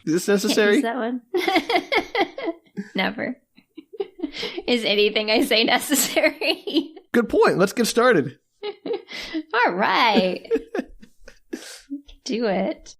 Is this necessary? Can't use that one. Never. Is anything I say necessary? Good point. Let's get started. All right. Do it.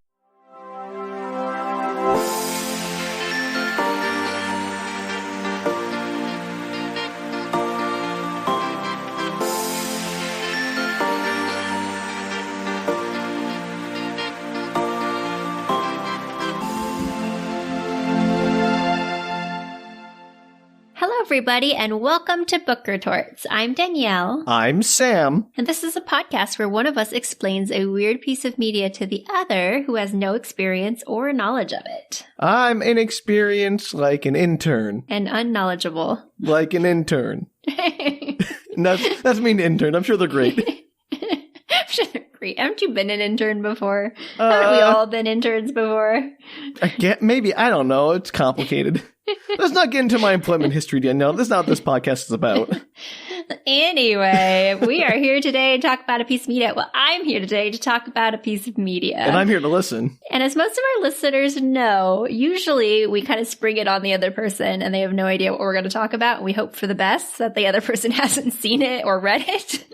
Hello, everybody, and welcome to Book Retorts. I'm Danielle. I'm Sam. And this is a podcast where one of us explains a weird piece of media to the other who has no experience or knowledge of it. I'm inexperienced like an intern. And unknowledgeable. Like an intern. That's mean intern. I'm sure they're great. I'm sure they're great. Haven't you been an intern before? Haven't we all been interns before? Maybe. I don't know. It's complicated. Let's not get into my employment history, Danielle. That's not what this podcast is about. Anyway, we are here today to talk about a piece of media. Well, I'm here today to talk about a piece of media. And I'm here to listen. And as most of our listeners know, usually we kind of spring it on the other person and they have no idea what we're going to talk about. And we hope for the best that the other person hasn't seen it or read it.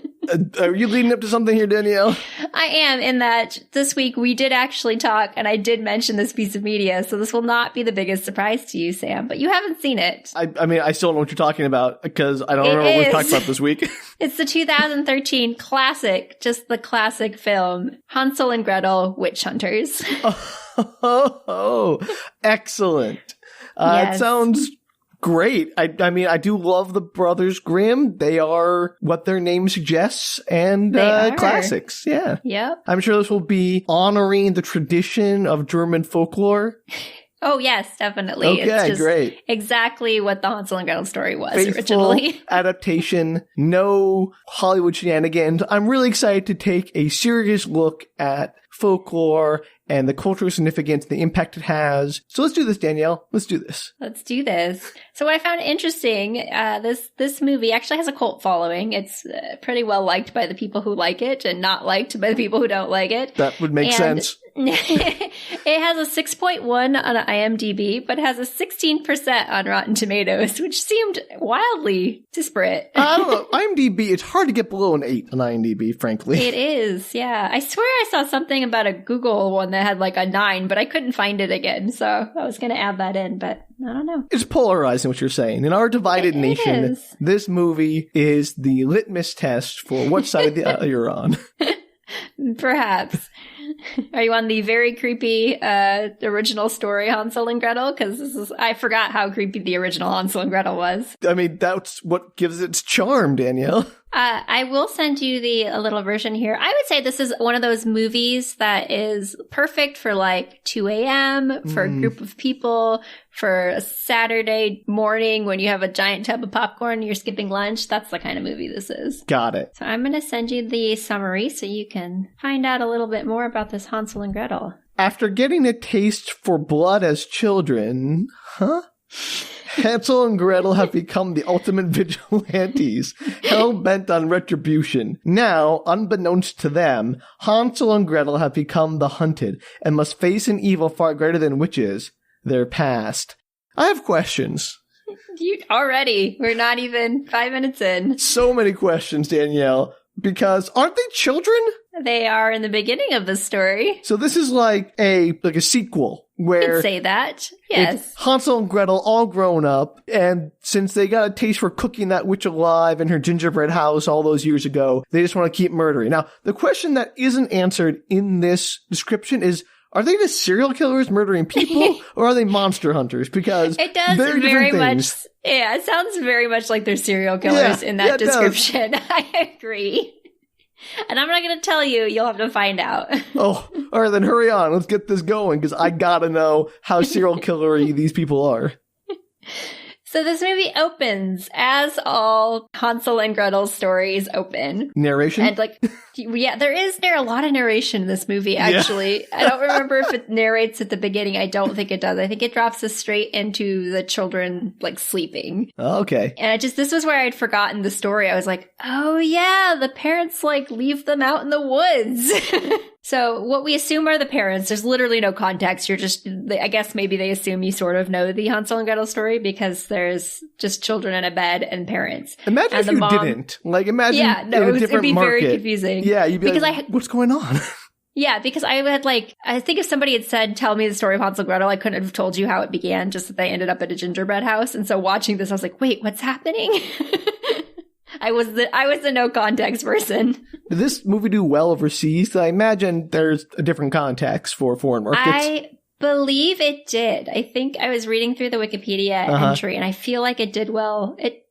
Are you leading up to something here, Danielle? I am, in that this week we did actually talk, and I did mention this piece of media, so this will not be the biggest surprise to you, Sam, but you haven't seen it. I mean, I still don't know what you're talking about, because I don't remember what we've talked about this week. It's the 2013 classic, just the classic film, Hansel and Gretel, Witch Hunters. Oh, excellent. Yes. It sounds great. I mean, I do love the Brothers Grimm. They are what their name suggests, and classics. Yeah. Yep. I'm sure this will be honoring the tradition of German folklore. Oh, yes, definitely. Okay, it's just great. Exactly what the Hansel and Gretel story was Faithful originally. Adaptation, no Hollywood shenanigans. I'm really excited to take a serious look at folklore and the cultural significance, the impact it has. So let's do this, Danielle. Let's do this. Let's do this. So what I found interesting, this movie actually has a cult following. It's pretty well liked by the people who like it and not liked by the people who don't like it. That would make sense. It has a 6.1 on IMDb, but has a 16% on Rotten Tomatoes, which seemed wildly disparate. I don't know. IMDb, it's hard to get below an 8 on IMDb, frankly. It is, yeah. I swear I saw something about a Google one that had like a 9, but I couldn't find it again. So I was going to add that in, but I don't know. It's polarizing what you're saying. In our divided nation, this movie is the litmus test for what side of the aisle you're on. Perhaps. Are you on the very creepy original story Hansel and Gretel? Because I forgot how creepy the original Hansel and Gretel was. I mean, that's what gives its charm, Danielle. I will send you a little version here. I would say this is one of those movies that is perfect for like 2 a.m., for a group of people, for a Saturday morning when you have a giant tub of popcorn and you're skipping lunch. That's the kind of movie this is. Got it. So I'm going to send you the summary so you can find out a little bit more about this Hansel and Gretel. After getting a taste for blood as children, Hansel and Gretel have become the ultimate vigilantes, hell-bent on retribution. Now, unbeknownst to them, Hansel and Gretel have become the hunted and must face an evil far greater than witches, their past. I have questions. We're not even 5 minutes in. So many questions, Danielle, because aren't they children? They are in the beginning of the story. So this is like a sequel where you could say that. Yes. It's Hansel and Gretel all grown up, and since they got a taste for cooking that witch alive in her gingerbread house all those years ago, they just want to keep murdering. Now, the question that isn't answered in this description is, are they just serial killers murdering people, or are they monster hunters? Because it does very much. Yeah, it sounds very much like they're serial killers in that description. I agree. And I'm not going to tell you. You'll have to find out. Oh, all right, then hurry on. Let's get this going, because I got to know how serial killer-y these people are. So this movie opens as all Hansel and Gretel stories open. Narration? And there is a lot of narration in this movie, actually. Yeah. I don't remember if it narrates at the beginning. I don't think it does. I think it drops us straight into the children, sleeping. Oh, okay. And this was where I'd forgotten the story. I was like, oh yeah, the parents, leave them out in the woods. So what we assume are the parents. There's literally no context. I guess maybe they assume you sort of know the Hansel and Gretel story because there's just children in a bed and parents. Imagine and if you didn't. Like, imagine in a different it'd be market. very confusing. Yeah, you'd be what's going on? Yeah, because I think if somebody had said, tell me the story of Hansel and Gretel, I couldn't have told you how it began, just that they ended up at a gingerbread house. And so watching this, I was like, wait, what's happening? I was the no context person. Did this movie do well overseas? I imagine there's a different context for foreign markets. I believe it did. I think I was reading through the Wikipedia entry, and I feel like it did well. It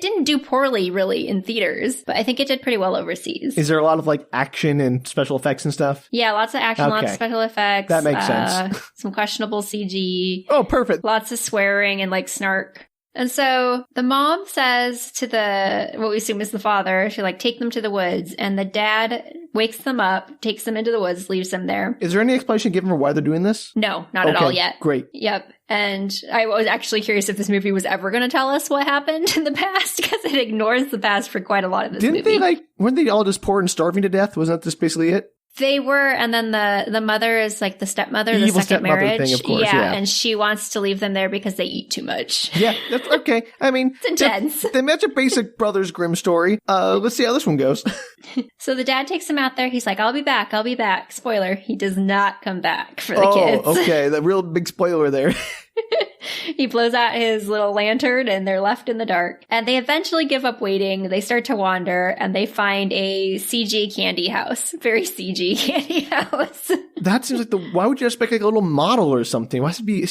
didn't do poorly, really, in theaters, but I think it did pretty well overseas. Is there a lot of, like, action and special effects and stuff? Yeah, lots of action, lots of special effects. That makes sense. Some questionable CG. Oh, perfect. Lots of swearing and, like, snark. And so the mom says to what we assume is the father, she take them to the woods. And the dad wakes them up, takes them into the woods, leaves them there. Is there any explanation given for why they're doing this? No, not at all yet. Great. Yep. And I was actually curious if this movie was ever going to tell us what happened in the past, because it ignores the past for quite a lot of this movie. Weren't they all just poor and starving to death? Wasn't that just basically it? They were, and then the mother is like the stepmother, the second marriage. Thing, of course, yeah, and she wants to leave them there because they eat too much. Yeah, that's okay. I mean, it's intense. That's a basic Brothers Grimm story. Let's see how this one goes. So the dad takes him out there. He's like, I'll be back. Spoiler, he does not come back for the kids. Oh, okay. The real big spoiler there. He blows out his little lantern and they're left in the dark. And they eventually give up waiting. They start to wander and they find a CG candy house. Very CG candy house. That seems like why would you expect like a little model or something? Why should it be,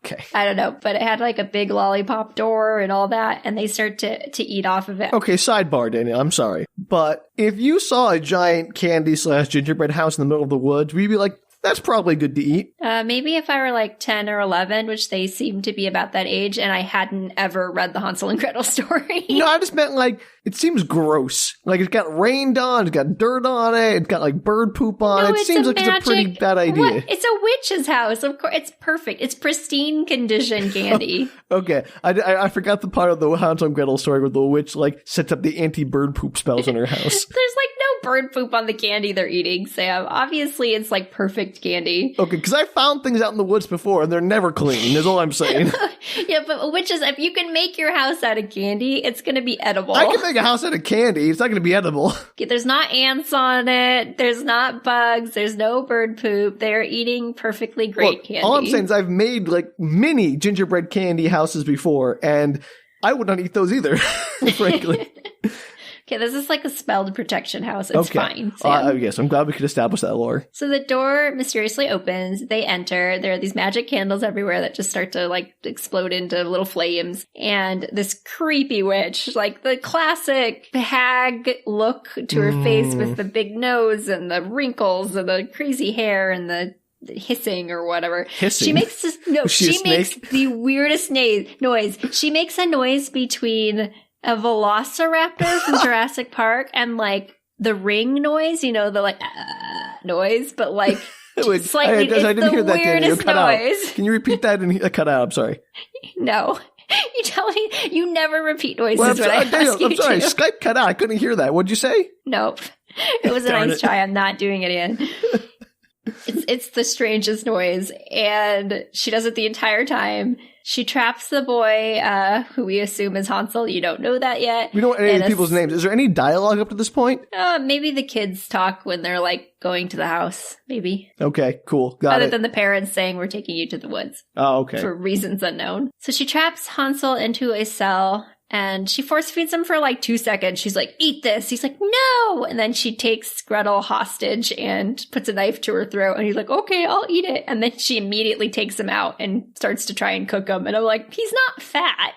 okay. I don't know, but it had like a big lollipop door and all that. And they start to eat off of it. Okay, sidebar, Danielle, I'm sorry. But if you saw a giant candy / gingerbread house in the middle of the woods, would you be like, that's probably good to eat. Maybe if I were like 10 or 11, which they seem to be about that age, and I hadn't ever read the Hansel and Gretel story. No, I just meant like, it seems gross. Like it's got rained on, it's got dirt on it, it's got like bird poop on it. It seems like it's a pretty bad idea. What? It's a witch's house. Of course, it's perfect. It's pristine condition candy. Okay, I forgot the part of the Hansel and Gretel story where the witch like sets up the anti-bird poop spells in her house. There's like no bird poop on the candy they're eating, Sam. Obviously, it's like perfect candy. Okay, because I found things out in the woods before and they're never clean, is all I'm saying. Yeah, but witches, if you can make your house out of candy, it's going to be edible. I can make a house out of candy. It's not going to be edible. There's not ants on it. There's not bugs. There's no bird poop. They're eating perfectly great candy. All I'm saying is I've made like mini gingerbread candy houses before, and I would not eat those either, frankly. Okay, this is like a spelled protection house. It's fine. Yes, I'm glad we could establish that lore. So the door mysteriously opens. They enter. There are these magic candles everywhere that just start to like explode into little flames. And this creepy witch, like the classic hag look to her face with the big nose and the wrinkles and the crazy hair and the hissing or whatever. Hissing? She makes this, she makes the weirdest noise. She makes a noise between a velociraptor from Jurassic Park and like the ring noise, the like noise, but like Wait, slightly. I didn't hear that, Danielle. Cut noise. Out. Can you repeat that and cut out? I'm sorry. No. You tell me you never repeat noises when I ask you I'm sorry. to. Skype cut out. I couldn't hear that. What'd you say? Nope. It was a nice try. I'm not doing it again. It's the strangest noise, and she does it the entire time. She traps the boy, who we assume is Hansel. You don't know that yet. We don't know any of people's names. Is there any dialogue up to this point? Maybe the kids talk when they're like going to the house. Maybe. Okay, cool. Got Other it. than the parents saying we're taking you to the woods. Oh, okay. For reasons unknown. So she traps Hansel into a cell. And she force feeds him for like 2 seconds. She's like, eat this. He's like, no. And then she takes Gretel hostage and puts a knife to her throat. And he's like, okay, I'll eat it. And then she immediately takes him out and starts to try and cook him. And I'm like, he's not fat.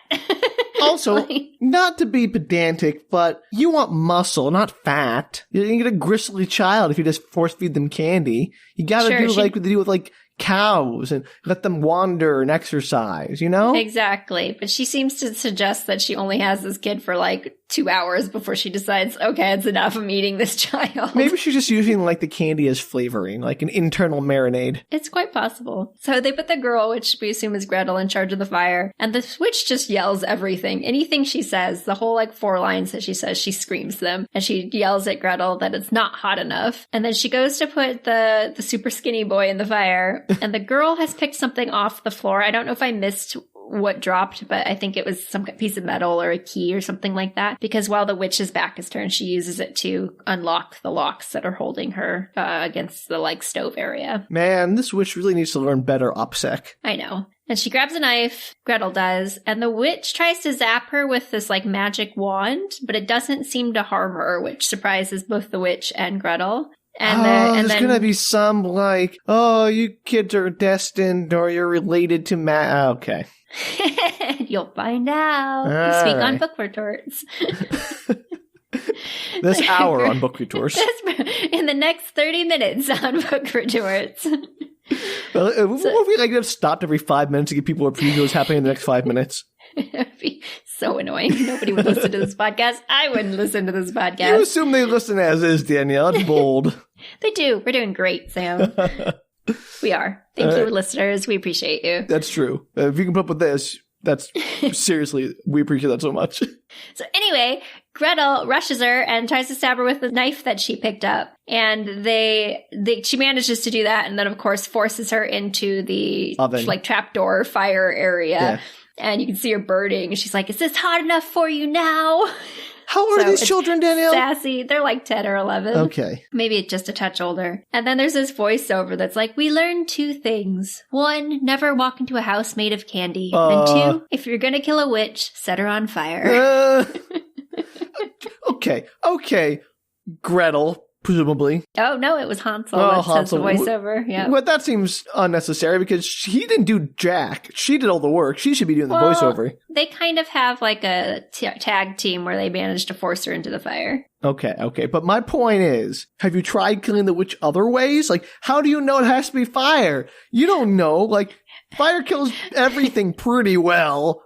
Also, not to be pedantic, but you want muscle, not fat. You get a gristly child if you just force feed them candy. You gotta do like what they do with like cows and let them wander and exercise, Exactly. But she seems to suggest that she only has this kid for like 2 hours before she decides, okay, it's enough. I'm eating this child. Maybe she's just using like the candy as flavoring, like an internal marinade. It's quite possible. So they put the girl, which we assume is Gretel, in charge of the fire. And the witch just yells everything. Anything she says, the whole like 4 lines that she says, she screams them. And she yells at Gretel that it's not hot enough. And then she goes to put the super skinny boy in the fire. And the girl has picked something off the floor. I don't know if I missed what dropped, but I think it was some piece of metal or a key or something like that, because while the witch's back is turned, she uses it to unlock the locks that are holding her against the like stove area. Man, this witch really needs to learn better OPSEC. I know. And she grabs a knife, Gretel does, and the witch tries to zap her with this like magic wand, but it doesn't seem to harm her, which surprises both the witch and Gretel. And there's gonna be some like, oh, you kids are destined or you're related to okay. You'll find out. Speak on book retorts. This hour on book retorts. In the next 30 minutes on book retorts. Well, what if we like stopped every 5 minutes to give people a preview of what's happening in the next 5 minutes? It'd be so annoying. Nobody would listen to this podcast. I wouldn't listen to this podcast. You assume they listen as is, Danielle. That's bold. They do. We're doing great, Sam. We are. Thank you, listeners. We appreciate you. That's true. If you can put up with this, that's seriously, we appreciate that so much. So anyway, Gretel rushes her and tries to stab her with the knife that she picked up. And she manages to do that. And then, of course, forces her into the oven, like trapdoor fire area. Yeah. And you can see her burning. She's like, is this hot enough for you now? How old are these children, Danielle? Sassy. They're like 10 or 11. Okay. Maybe just a touch older. And then there's this voiceover that's like, we learned 2 things. 1, never walk into a house made of candy. And 2, if you're going to kill a witch, set her on fire. Okay. Gretel, presumably. Oh, no, it was Hansel. That says the voiceover. Yeah. But that seems unnecessary because he didn't do jack. She did all the work. She should be doing the voiceover. They kind of have like a tag team where they managed to force her into the fire. Okay. But my point is, have you tried killing the witch other ways? Like, how do you know it has to be fire? You don't know. Like, fire kills everything pretty well.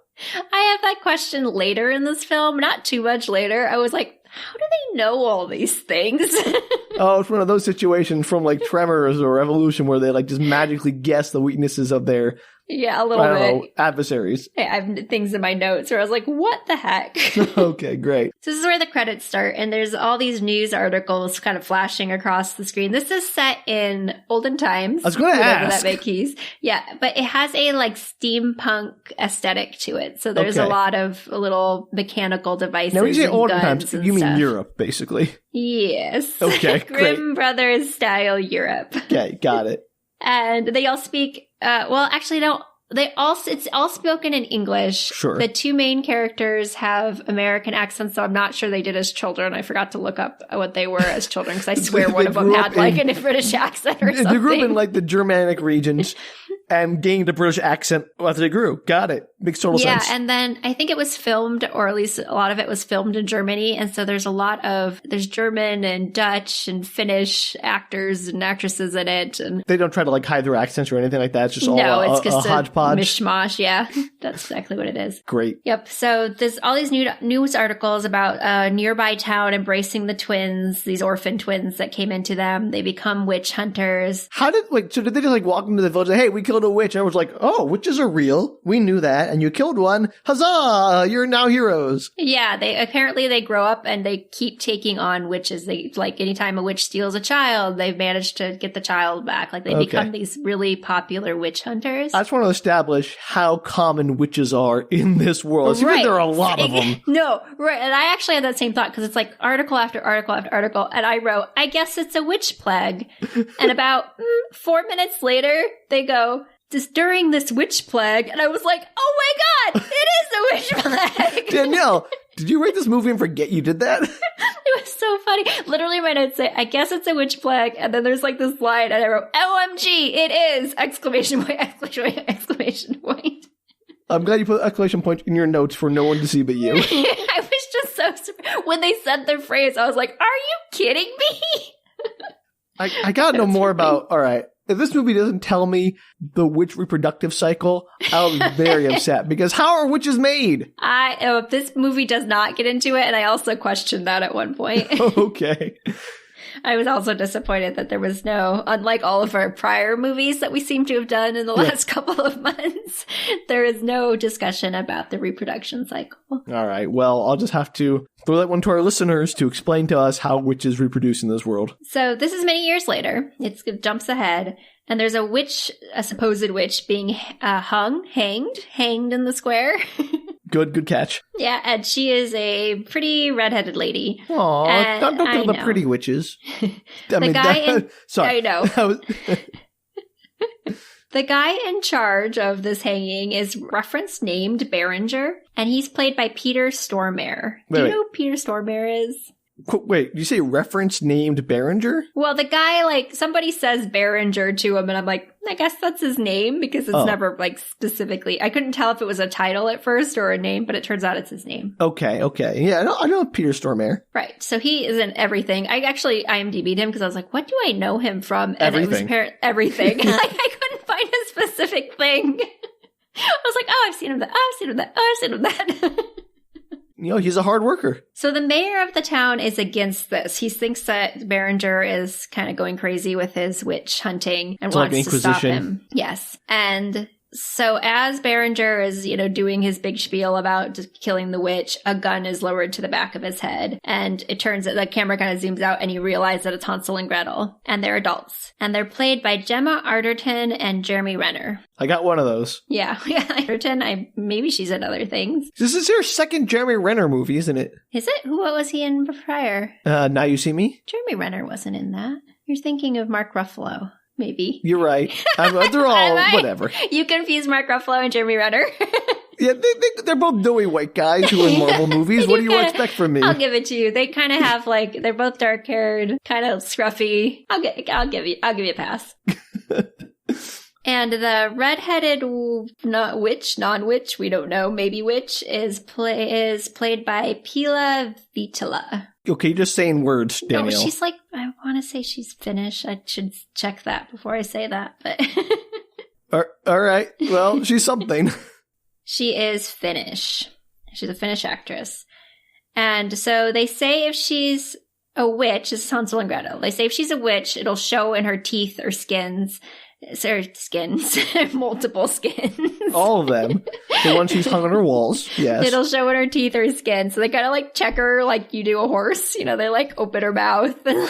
I have that question later in this film, not too much later. I was like, how do they know all these things? Oh, it's one of those situations from like Tremors or Evolution where they like just magically guess the weaknesses of their a little bit adversaries. I have things in my notes where I was like, what the heck? Okay, great. So this is where the credits start, and there's all these news articles kind of flashing across the screen. This is set in olden times. I was going to ask. That keys. Yeah, but it has a like steampunk aesthetic to it. So there's a lot of little mechanical devices. Now when you say olden times, you mean Europe, basically. Yes. Okay, Grimm Brothers style Europe. Okay, got it. And they all speak, it's all spoken in English. Sure. The 2 main characters have American accents, so I'm not sure they did as children. I forgot to look up what they were as children, because I swear one of them had like a British accent or something. They grew up in like the Germanic regions and gained a British accent as they grew. Got it. Makes total sense. Yeah, and then I think it was filmed, or at least a lot of it was filmed in Germany, and so there's German and Dutch and Finnish actors and actresses in it. And they don't try to like hide their accents or anything like that. It's just all it's just a hodgepodge. Mishmash, yeah. That's exactly what it is. Great. Yep. So there's all these news articles about a nearby town embracing the twins, these orphan twins that came into them. They become witch hunters. So did they just like walk into the village and say, hey, we killed a witch? And I was like, oh, witches are real. We knew that. And you killed one. Huzzah! You're now heroes. Yeah. They grow up and they keep taking on witches. They like anytime a witch steals a child, they've managed to get the child back. Like they become these really popular witch hunters. I just want to establish how common witches are in this world. It seems like there are a lot of them. No, right. And I actually had that same thought because it's like article after article after article. And I wrote, I guess it's a witch plague. And about 4 minutes later, they go, just during this witch plague. And I was like, oh my God, it is a witch plague. Danielle, did you write this movie and forget you did that? It was so funny. Literally, my notes say, I guess it's a witch plague. And then there's like this line, and I wrote, OMG, it is! Exclamation point, exclamation point. I'm glad you put exclamation point in your notes for no one to see but you. I was just so surprised. When they said their phrase, I was like, are you kidding me? I gotta know more about, all right, if this movie doesn't tell me the witch reproductive cycle, I'll be very upset because how are witches made? If this movie does not get into it, and I also questioned that at one point. Okay. I was also disappointed that there was no, unlike all of our prior movies that we seem to have done in the last couple of months, there is no discussion about the reproduction cycle. All right. Well, I'll just have to throw that one to our listeners to explain to us how witches reproduce in this world. So this is many years later. It jumps ahead. And there's a witch, a supposed witch, being hanged in the square. Good catch. Yeah, and she is a pretty redheaded lady. Aw, don't give them the pretty witches. Sorry. I know. The guy in charge of this hanging is reference named Berenger, and he's played by Peter Stormare. Do you know who Peter Stormare is? Wait, you say reference named Berenger? Well, the guy, somebody says Berenger to him, and I'm like, I guess that's his name, because it's never, specifically. I couldn't tell if it was a title at first or a name, but it turns out it's his name. Okay. Yeah, I know Peter Stormare. Right. So he is in everything. I actually IMDb'd him because I was like, what do I know him from? And everything. It was everything. I couldn't find a specific thing. I was like, I've seen him that. He's a hard worker. So the mayor of the town is against this. He thinks that Berenger is kind of going crazy with his witch hunting and wants to stop him. Yes. And so as Berenger is, doing his big spiel about just killing the witch, a gun is lowered to the back of his head. And it turns out the camera kind of zooms out and you realize that it's Hansel and Gretel. And they're adults. And they're played by Gemma Arterton and Jeremy Renner. I got one of those. Yeah, Arterton. Maybe she's in other things. This is your second Jeremy Renner movie, isn't it? Is it? What was he in prior? Now You See Me? Jeremy Renner wasn't in that. You're thinking of Mark Ruffalo. Maybe. You're right. They're all whatever. You confuse Mark Ruffalo and Jeremy Renner. Yeah, they're both doughy white guys who are in Marvel movies. What do you expect from me? I'll give it to you. They kind of have they're both dark haired, kind of scruffy. I'll give you a pass. And the redheaded non-witch, we don't know, maybe witch, is played by Pila Viitala. Okay, just saying words, Danielle. No, she's I want to say she's Finnish. I should check that before I say that. But all right. Well, she's something. She is Finnish. She's a Finnish actress. And so they say if she's a witch, this is Hansel and Gretel. They say if she's a witch, it'll show in her teeth or skins. Multiple skins. All of them. The one she's hung on her walls. Yes. It'll show in her teeth or skin. So they kind of check her like you do a horse. They open her mouth and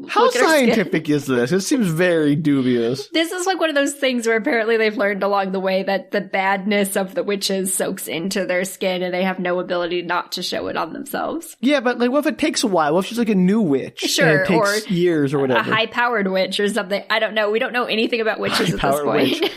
How scientific is this? It seems very dubious. This is one of those things where apparently they've learned along the way that the badness of the witches soaks into their skin and they have no ability not to show it on themselves. Yeah, but what if it takes a while? What if she's a new witch? Sure. And it takes years or whatever. A high-powered witch or something. I don't know. We don't know anything about witches at this point.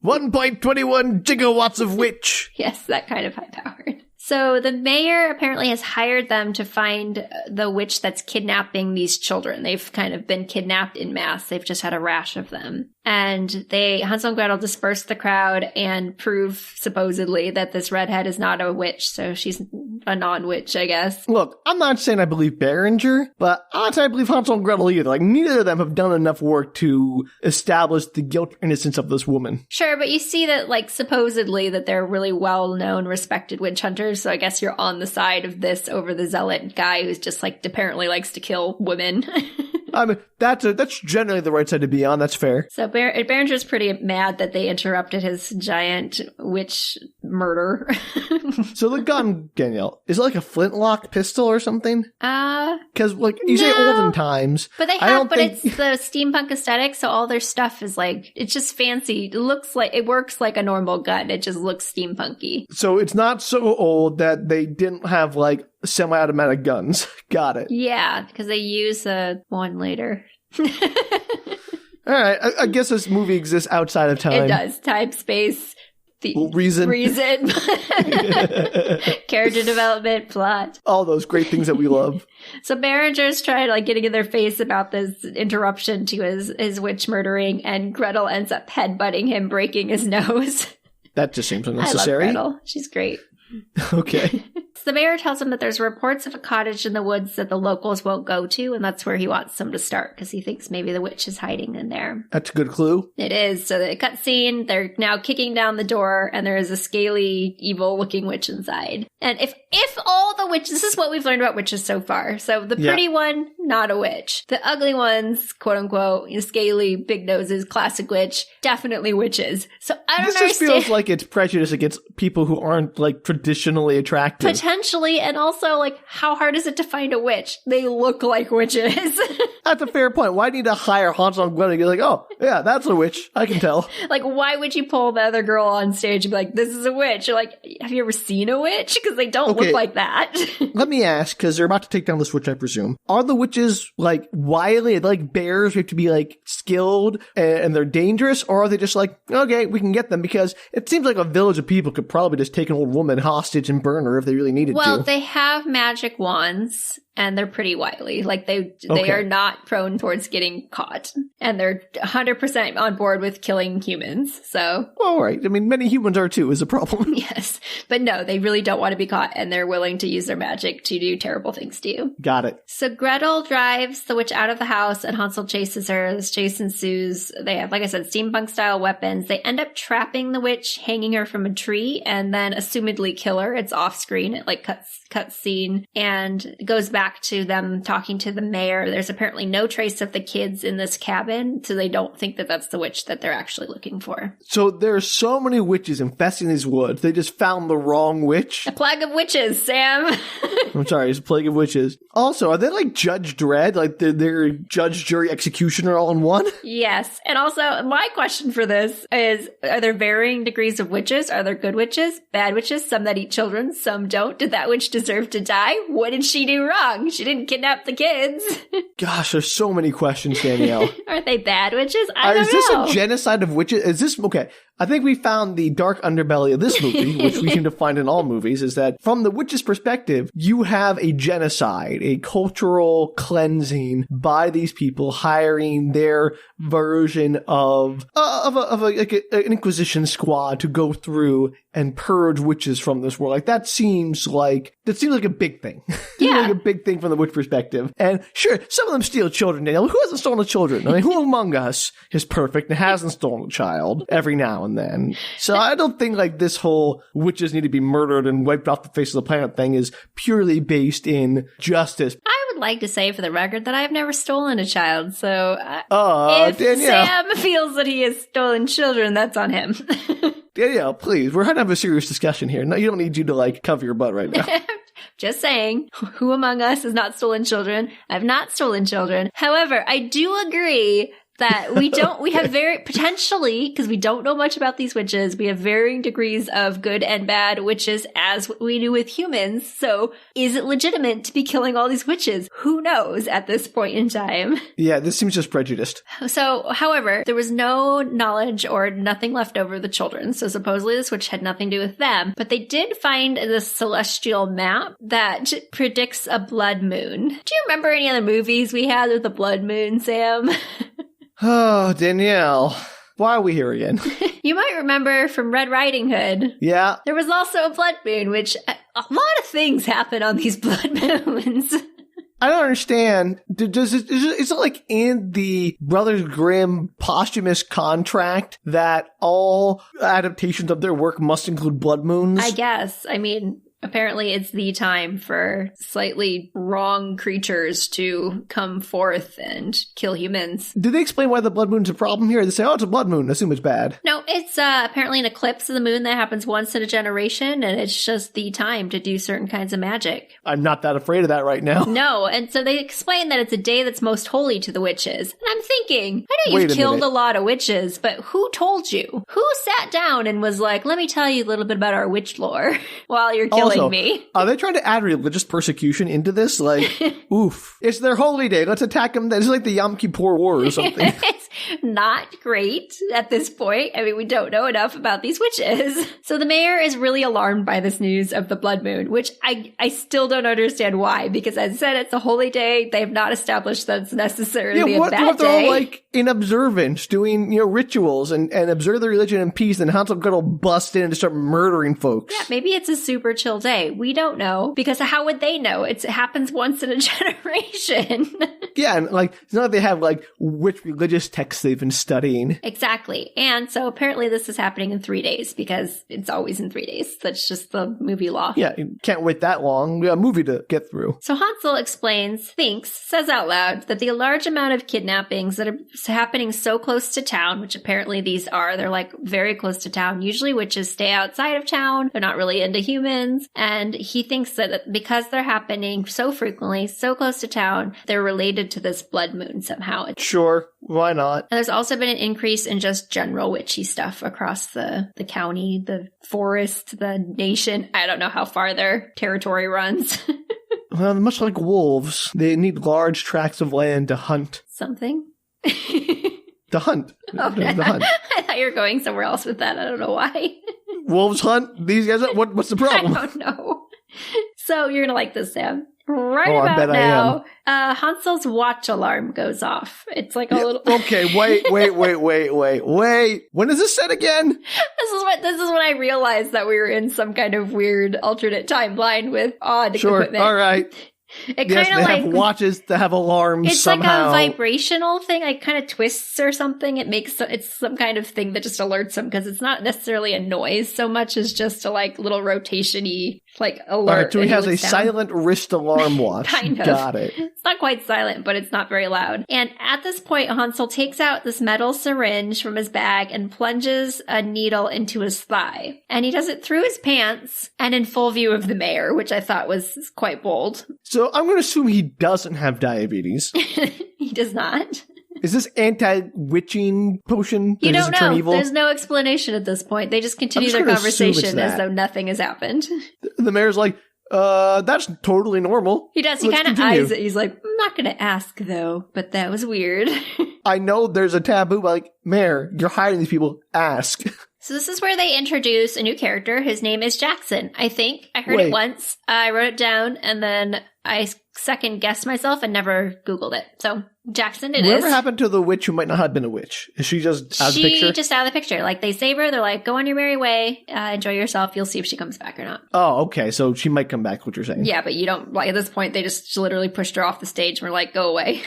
1.21 gigawatts of witch. Yes, that kind of high-powered. So the mayor apparently has hired them to find the witch that's kidnapping these children. They've kind of been kidnapped en masse. They've just had a rash of them. And Hansel and Gretel disperse the crowd and prove, supposedly, that this redhead is not a witch. So she's a non-witch, I guess. Look, I'm not saying I believe Berenger, but I'm not saying I believe Hansel and Gretel either. Neither of them have done enough work to establish the guilt or innocence of this woman. Sure, but you see that, supposedly, that they're really well-known, respected witch hunters. So I guess you're on the side of this over the zealot guy who's just, apparently likes to kill women. I mean, that's generally the right side to be on. That's fair. So Berenger's pretty mad that they interrupted his giant witch murder. So the gun, Danielle, is it a flintlock pistol or something? Because you say olden times, but it's the steampunk aesthetic. So all their stuff is it's just fancy. It works like a normal gun. It just looks steampunky. So it's not so old that they didn't have semi-automatic guns. Got it. Yeah, because they use one later. All right. I guess this movie exists outside of time. It does. Time, space, reason. Character development, plot. All those great things that we love. So Berenger's trying getting in their face about this interruption to his witch murdering, and Gretel ends up headbutting him, breaking his nose. That just seems unnecessary. I love Gretel. She's great. Okay. So the mayor tells him that there's reports of a cottage in the woods that the locals won't go to, and that's where he wants them to start because he thinks maybe the witch is hiding in there. That's a good clue. It is. So the cutscene, they're now kicking down the door, and there is a scaly, evil-looking witch inside. And if all the witches, this is what we've learned about witches so far. So the pretty one, not a witch. The ugly ones, quote unquote, scaly, big noses, classic witch, definitely witches. So I don't understand. This just feels like it's prejudice against people who aren't like traditionally attractive. Potentially, and also like, how hard is it to find a witch? They look like witches. That's a fair point. Why need to hire Hansel and Gretel? You're like, oh, yeah, that's a witch. I can tell. Like, why would you pull the other girl on stage and be like, this is a witch? You're like, have you ever seen a witch? Because they don't look like that. Let me ask, because they're about to take down this witch, I presume. Are the witches, like, wily? Are they like bears? We have to be, like, skilled and they're dangerous? Or are they just like, okay, we can get them? Because it seems like a village of people could probably just take an old woman hostage and burn her if they really needed to. Well, they have magic wands. And they're pretty wily. Like, they are not prone towards getting caught. And they're 100% on board with killing humans, so. All right. I mean, many humans are too, is a problem. Yes. But no, they really don't want to be caught, and they're willing to use their magic to do terrible things to you. Got it. So Gretel drives the witch out of the house, and Hansel chases her. This chase ensues. They have, like I said, steampunk-style weapons. They end up trapping the witch, hanging her from a tree, and then assumedly kill her. It's off-screen. It, like, cuts scene, and it goes back to them talking to the mayor. There's apparently no trace of the kids in this cabin, so they don't think that that's the witch that they're actually looking for. So there are so many witches infesting these woods. They just found the wrong witch. A plague of witches, Sam. I'm sorry, it's a plague of witches. Also, are they like Judge Dredd? Like they're judge, jury, executioner all in one? Yes. And also, my question for this is, are there varying degrees of witches? Are there good witches, bad witches, some that eat children, some don't? Did that witch deserve to die? What did she do wrong? She didn't kidnap the kids. Gosh, there's so many questions, Danielle. Are they bad witches? I don't know. Is this a genocide of witches? Is this, okay, I think we found the dark underbelly of this movie, which we seem to find in all movies, is that from the witch's perspective, you have a genocide, a cultural cleansing by these people hiring their version of an Inquisition squad to go through and purge witches from this world. Like that seems like a big thing. Yeah. Like a big thing from the witch perspective. And sure, some of them steal children, Danielle. Who hasn't stolen children? I mean, who among us is perfect and hasn't stolen a child every now and then? So I don't think like this whole witches need to be murdered and wiped off the face of the planet thing is purely based in justice. I would like to say for the record that I've never stolen a child. So if Danielle. Sam feels that he has stolen children, that's on him. Danielle, please. We're going to have a serious discussion here. No, you don't need you to like cover your butt right now. Just saying, who among us has not stolen children? I've not stolen children. However, I do agree that we have very, potentially, because we don't know much about these witches, we have varying degrees of good and bad witches as we do with humans. So is it legitimate to be killing all these witches? Who knows at this point in time? Yeah, this seems just prejudiced. So, however, there was no knowledge or nothing left over the children. So supposedly this witch had nothing to do with them. But they did find this celestial map that predicts a blood moon. Do you remember any of the movies we had with the blood moon, Sam? Oh, Danielle, why are we here again? You might remember from Red Riding Hood. Yeah. There was also a blood moon, which a lot of things happen on these blood moons. I don't understand. Is it like in the Brothers Grimm posthumous contract that all adaptations of their work must include blood moons? I guess. I mean, apparently it's the time for slightly wrong creatures to come forth and kill humans. Do they explain why the blood moon's a problem here? They say, oh, it's a blood moon. Assume it's bad. No, it's apparently an eclipse of the moon that happens once in a generation, and it's just the time to do certain kinds of magic. I'm not that afraid of that right now. No, and so they explain that it's a day that's most holy to the witches. And I'm thinking, I know you've killed a lot of witches, but who told you? Who sat down and was like, let me tell you a little bit about our witch lore while you're killing me? Are they trying to add religious persecution into this? Like, oof. It's their holy day. Let's attack them. It's like the Yom Kippur War or something. It's not great at this point. I mean, we don't know enough about these witches. So the mayor is really alarmed by this news of the blood moon, which I still don't understand why, because as I said, it's a holy day. They have not established that it's necessarily a bad day. They're all like in observance, doing, rituals and observe the religion in peace, and Hansel and Gretel bust in and start murdering folks. Yeah, maybe it's a super chill day. We don't know, because how would they know? It happens once in a generation. Yeah, and like, it's not like they have like which religious texts they've been studying. Exactly. And so apparently this is happening in 3 days, because it's always in 3 days. That's just the movie law. Yeah, you can't wait that long. We got a movie to get through. So Hansel says out loud that the large amount of kidnappings that are happening so close to town, which apparently these are, they're like very close to town. Usually witches stay outside of town. They're not really into humans. And he thinks that because they're happening so frequently, so close to town, they're related to this blood moon somehow. Sure, why not? And there's also been an increase in just general witchy stuff across the county, the forest, the nation. I don't know how far their territory runs. Well, much like wolves, they need large tracts of land to hunt. Something? To hunt. Okay. To hunt. I thought you were going somewhere else with that. I don't know why. Wolves hunt? These guys, what's the problem? I don't know. So you're going to like this, Sam. Right I about bet now, Hansel's watch alarm goes off. It's like a little... Okay, wait. When is this set again? This is when I realized that we were in some kind of weird alternate timeline with odd equipment. All right. It Yes, kind of they have watches that have alarms it's somehow. like a vibrational thing. Like kind of twists or something. It's some kind of thing that just alerts them, because it's not necessarily a noise so much as just a like little rotation-y like alert. All right, so he has a silent wrist alarm watch. Kind of. Got it. It's not quite silent, but it's not very loud. And at this point, Hansel takes out this metal syringe from his bag and plunges a needle into his thigh. And he does it through his pants and in full view of the mayor, which I thought was quite bold. So I'm going to assume he doesn't have diabetes. He does not. Is this anti-witching potion? You don't know. Turn evil? There's no explanation at this point. They just continue their conversation as though nothing has happened. The mayor's like, that's totally normal. He does. He kind of eyes it. He's like, I'm not going to ask, though, but that was weird. I know there's a taboo, but like, Mayor, you're hiding these people. Ask. So this is where they introduce a new character. His name is Jackson. I think I heard it once. I wrote it down, and then I second guessed myself and never Googled it. So Jackson it is. Whatever happened to the witch who might not have been a witch? Is she just out of the picture? She just out of the picture. Like, they save her. They're like, go on your merry way. Enjoy yourself. You'll see if she comes back or not. Oh, okay. So she might come back, what you're saying. Yeah, but you don't, like, at this point, they just literally pushed her off the stage and were like, go away.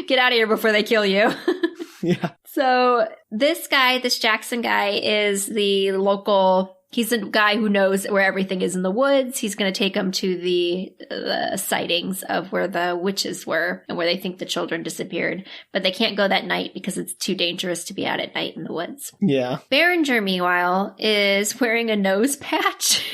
Get out of here before they kill you. Yeah. So this Jackson guy is the local... He's a guy who knows where everything is in the woods. He's going to take them to the sightings of where the witches were and where they think the children disappeared. But they can't go that night because it's too dangerous to be out at night in the woods. Yeah. Berenger, meanwhile, is wearing a nose patch.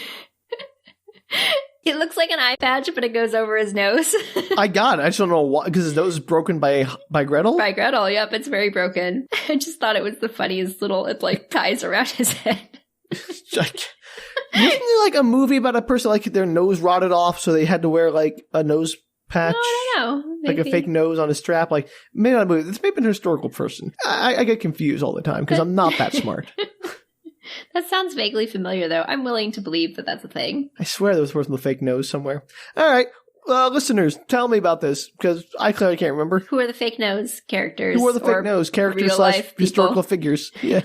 It looks like an eye patch, but it goes over his nose. I got it. I just don't know why. Because his nose is broken by Gretel? By Gretel, yep. It's very broken. I just thought it was the funniest little, it like ties around his head. Wasn't there like a movie about a person like their nose rotted off, so they had to wear like a nose patch? No, I don't know. Maybe. Like a fake nose on a strap? Like, maybe not a movie. This may have been a historical person. I get confused all the time because I'm not that smart. That sounds vaguely familiar, though. I'm willing to believe that that's a thing. I swear there was a person with a fake nose somewhere. All right. Listeners, tell me about this, because I clearly can't remember. Who are the fake nose characters? Who are the fake nose characters / historical figures? Yeah.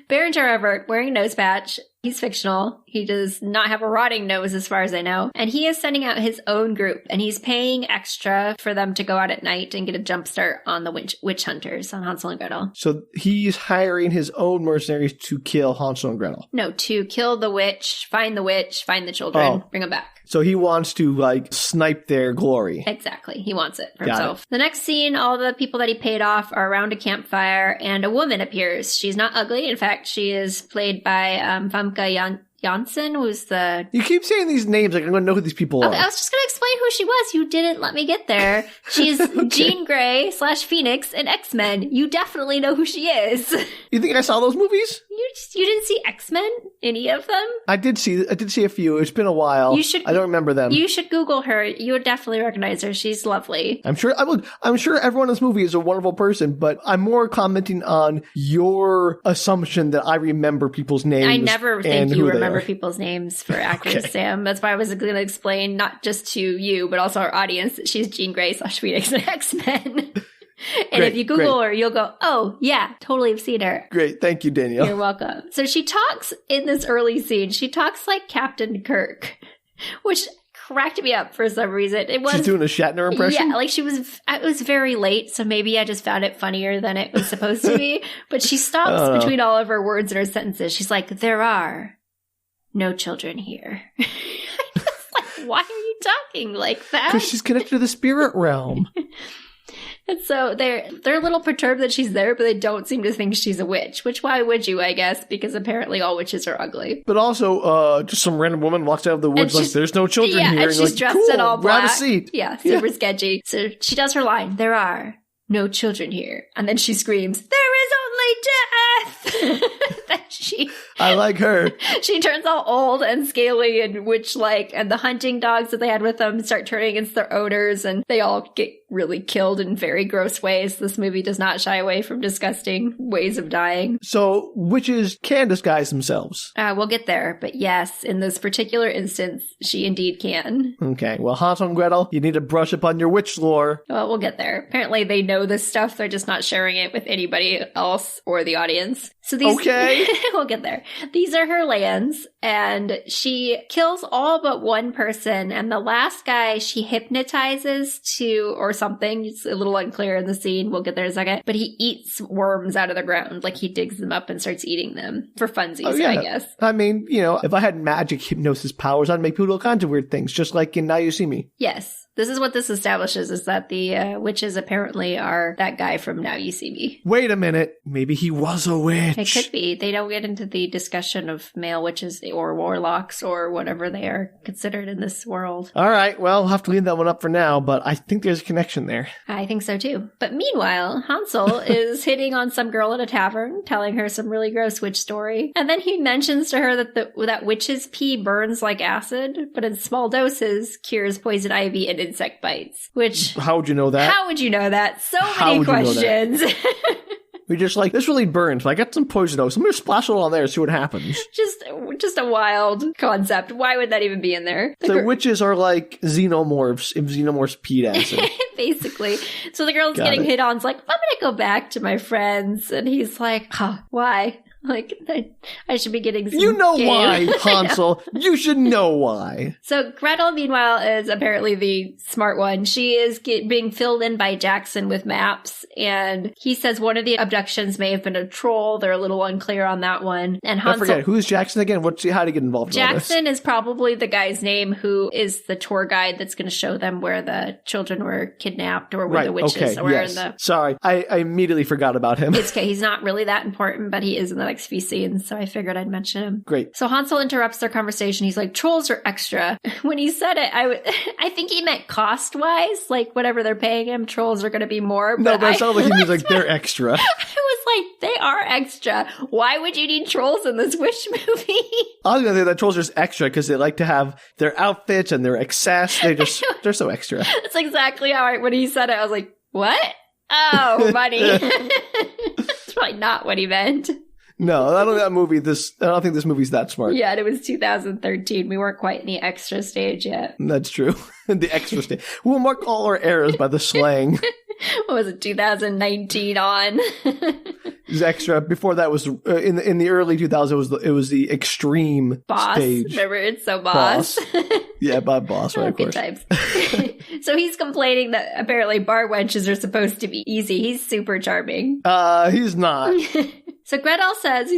Berenger Everett, wearing a nose patch. He's fictional. He does not have a rotting nose as far as I know. And he is sending out his own group, and he's paying extra for them to go out at night and get a jump start on the witch hunters, on Hansel and Gretel. So he's hiring his own mercenaries to kill Hansel and Gretel. No, to kill the witch, find the children, bring them back. So he wants to, like, snipe their glory. Exactly. He wants it for himself. The next scene, all the people that he paid off are around a campfire, and a woman appears. She's not ugly. In fact, she is played by Famke Janssen, who's the... You keep saying these names like I'm going to know who these people are. I was just going to explain who she was. You didn't let me get there. She's okay. Jean Grey / Phoenix in X-Men. You definitely know who she is. You think I saw those movies? You didn't see X-Men? Any of them? I did see a few. It's been a while. I don't remember them. You should Google her. You would definitely recognize her. She's lovely. I'm sure everyone in this movie is a wonderful person, but I'm more commenting on your assumption that I remember people's names. I never think you remember people's names for actors, okay. Sam. That's why I was going to explain, not just to you, but also our audience, that she's Jean Grey / Phoenix in X-Men. And if you Google her, you'll go, oh, yeah, totally have seen her. Great. Thank you, Danielle. You're welcome. So she talks in this early scene. She talks like Captain Kirk, which cracked me up for some reason. She's doing a Shatner impression? Yeah, like it was very late, so maybe I just found it funnier than it was supposed to be. But she stops between all of her words and her sentences. She's like, there are no children here. Why are you talking like that? Because she's connected to the spirit realm. And so they're a little perturbed that she's there, but they don't seem to think she's a witch. Which, why would you, I guess? Because apparently all witches are ugly. But also, just some random woman walks out of the woods like, there's no children here. And she's dressed in all black. Grab a seat. Yeah, super sketchy. So she does her line, there are no children here. And then she screams, there is only death! I like her. She turns all old and scaly and witch-like, and the hunting dogs that they had with them start turning against their owners, and they all get really killed in very gross ways. This movie does not shy away from disgusting ways of dying. So witches can disguise themselves. We'll get there, but yes, in this particular instance, she indeed can. Okay, well, Hansel and Gretel, you need to brush up on your witch lore. Well, we'll get there. Apparently they know this stuff, they're just not sharing it with anybody else or the audience. So these, okay. We'll get there. These are her lands, and she kills all but one person, and the last guy she hypnotizes to, or something, it's a little unclear in the scene, we'll get there in a second, but he eats worms out of the ground, like he digs them up and starts eating them for funsies, I guess. I mean, if I had magic hypnosis powers, I'd make people do all kinds of weird things, just like in Now You See Me. Yes. This is what this establishes, is that the witches apparently are that guy from Now You See Me. Wait a minute. Maybe he was a witch. It could be. They don't get into the discussion of male witches or warlocks or whatever they are considered in this world. All right. Well, we'll have to leave that one up for now, but I think there's a connection there. I think so too. But meanwhile, Hansel is hitting on some girl at a tavern, telling her some really gross witch story. And then he mentions to her that that witch's pee burns like acid, but in small doses cures poison ivy and insect bites. Which, how would you know that? How would you know that? So many questions. We're just like, this really burns, but I got some poison oak, so I'm going to splash it all on there and see what happens. Just a wild concept. Why would that even be in there? The witches are like xenomorphs if xenomorphs peed acid. Basically. So the girl's getting hit on. It's like, I'm going to go back to my friends. And he's like, why? Like, I should be getting some You know why, Hansel. You should know why. So Gretel, meanwhile, is apparently the smart one. She is being filled in by Jackson with maps. And he says one of the abductions may have been a troll. They're a little unclear on that one. And Hansel... I forget. Who's Jackson again? How to get involved in all this? Jackson is probably the guy's name who is the tour guide that's going to show them where the children were kidnapped or where the witches were in the... Sorry. I immediately forgot about him. It's okay. He's not really that important, but he is in the next few scenes, so I figured I'd mention him. Great. So Hansel interrupts their conversation. He's like, trolls are extra. When he said it, I think he meant cost-wise, like whatever they're paying him, trolls are going to be more. But it sounded like he means like they're extra. I was like, they are extra. Why would you need trolls in this witch movie? I was going to say that trolls are just extra because they like to have their outfits and their excess. They're so extra. That's exactly how when he said it, I was like, what? Oh, money. That's probably not what he meant. No, I don't think this movie's that smart. Yeah, and it was 2013. We weren't quite in the extra stage yet. That's true. The extra stage. We'll mark all our errors by the slang. What was it, 2019 on? It was extra. Before that was in the early 2000s. It was the extreme boss stage. Remember, it's so boss. Yeah, boss, right? Of course. Good times. So he's complaining that apparently bar wenches are supposed to be easy. He's super charming. He's not. So Gretel says,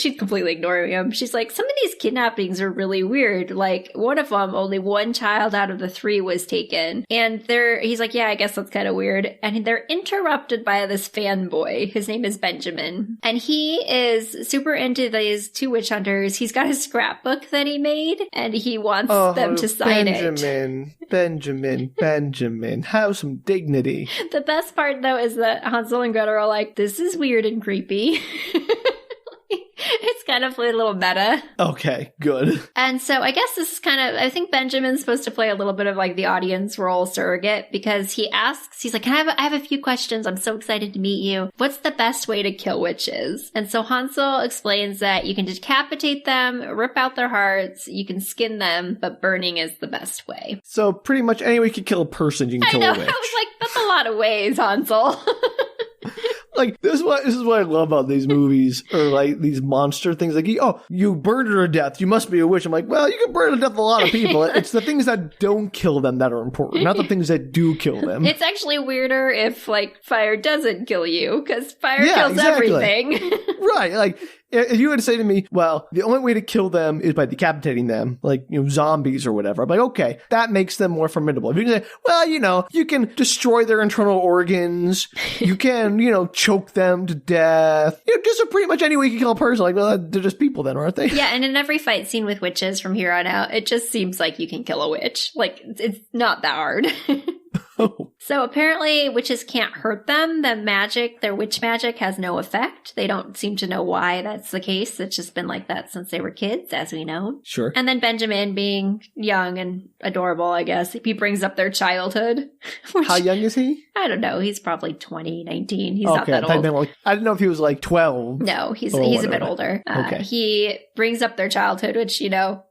she's completely ignoring him. She's like, some of these kidnappings are really weird. Like, one of them, only one child out of the 3 was taken. And he's like, yeah, I guess that's kind of weird. And they're interrupted by this fanboy. His name is Benjamin. And he is super into these 2 witch hunters. He's got a scrapbook that he made, and he wants them to sign it. Benjamin, have some dignity. The best part, though, is that Hansel and Gretel are like, this is weird and creepy. It's kind of a little meta. Okay, good. And so I guess this is kind of, I think Benjamin's supposed to play a little bit of like the audience role surrogate, because he asks, he's like, I have a few questions. I'm so excited to meet you. What's the best way to kill witches? And so Hansel explains that you can decapitate them, rip out their hearts, you can skin them, but burning is the best way. So pretty much any way you can kill a person, you can kill a witch. I was like, that's a lot of ways, Hansel. Like, this is what I love about these movies, or like these monster things. Like, oh, you burned her to death, you must be a witch. I'm like, well, you can burn to death a lot of people. It's the things that don't kill them that are important, not the things that do kill them. It's actually weirder if, like, fire doesn't kill you, because fire kills everything. Right, like, if you were to say to me, well, the only way to kill them is by decapitating them, like, zombies or whatever, I'm like, okay, that makes them more formidable. If you can say, well, you can destroy their internal organs, you can, choke them to death, just pretty much any way you can kill a person, like, well, they're just people then, aren't they? Yeah, and in every fight scene with witches from here on out, it just seems like you can kill a witch. Like, it's not that hard. Oh. So apparently witches can't hurt them. Their witch magic has no effect. They don't seem to know why that's the case. It's just been like that since they were kids, as we know. Sure. And then Benjamin, being young and adorable, I guess, he brings up their childhood. How young is he? I don't know. He's probably 20, 19. He's not that old. I didn't know if he was like 12. No, he's a bit older. Okay. He brings up their childhood, which,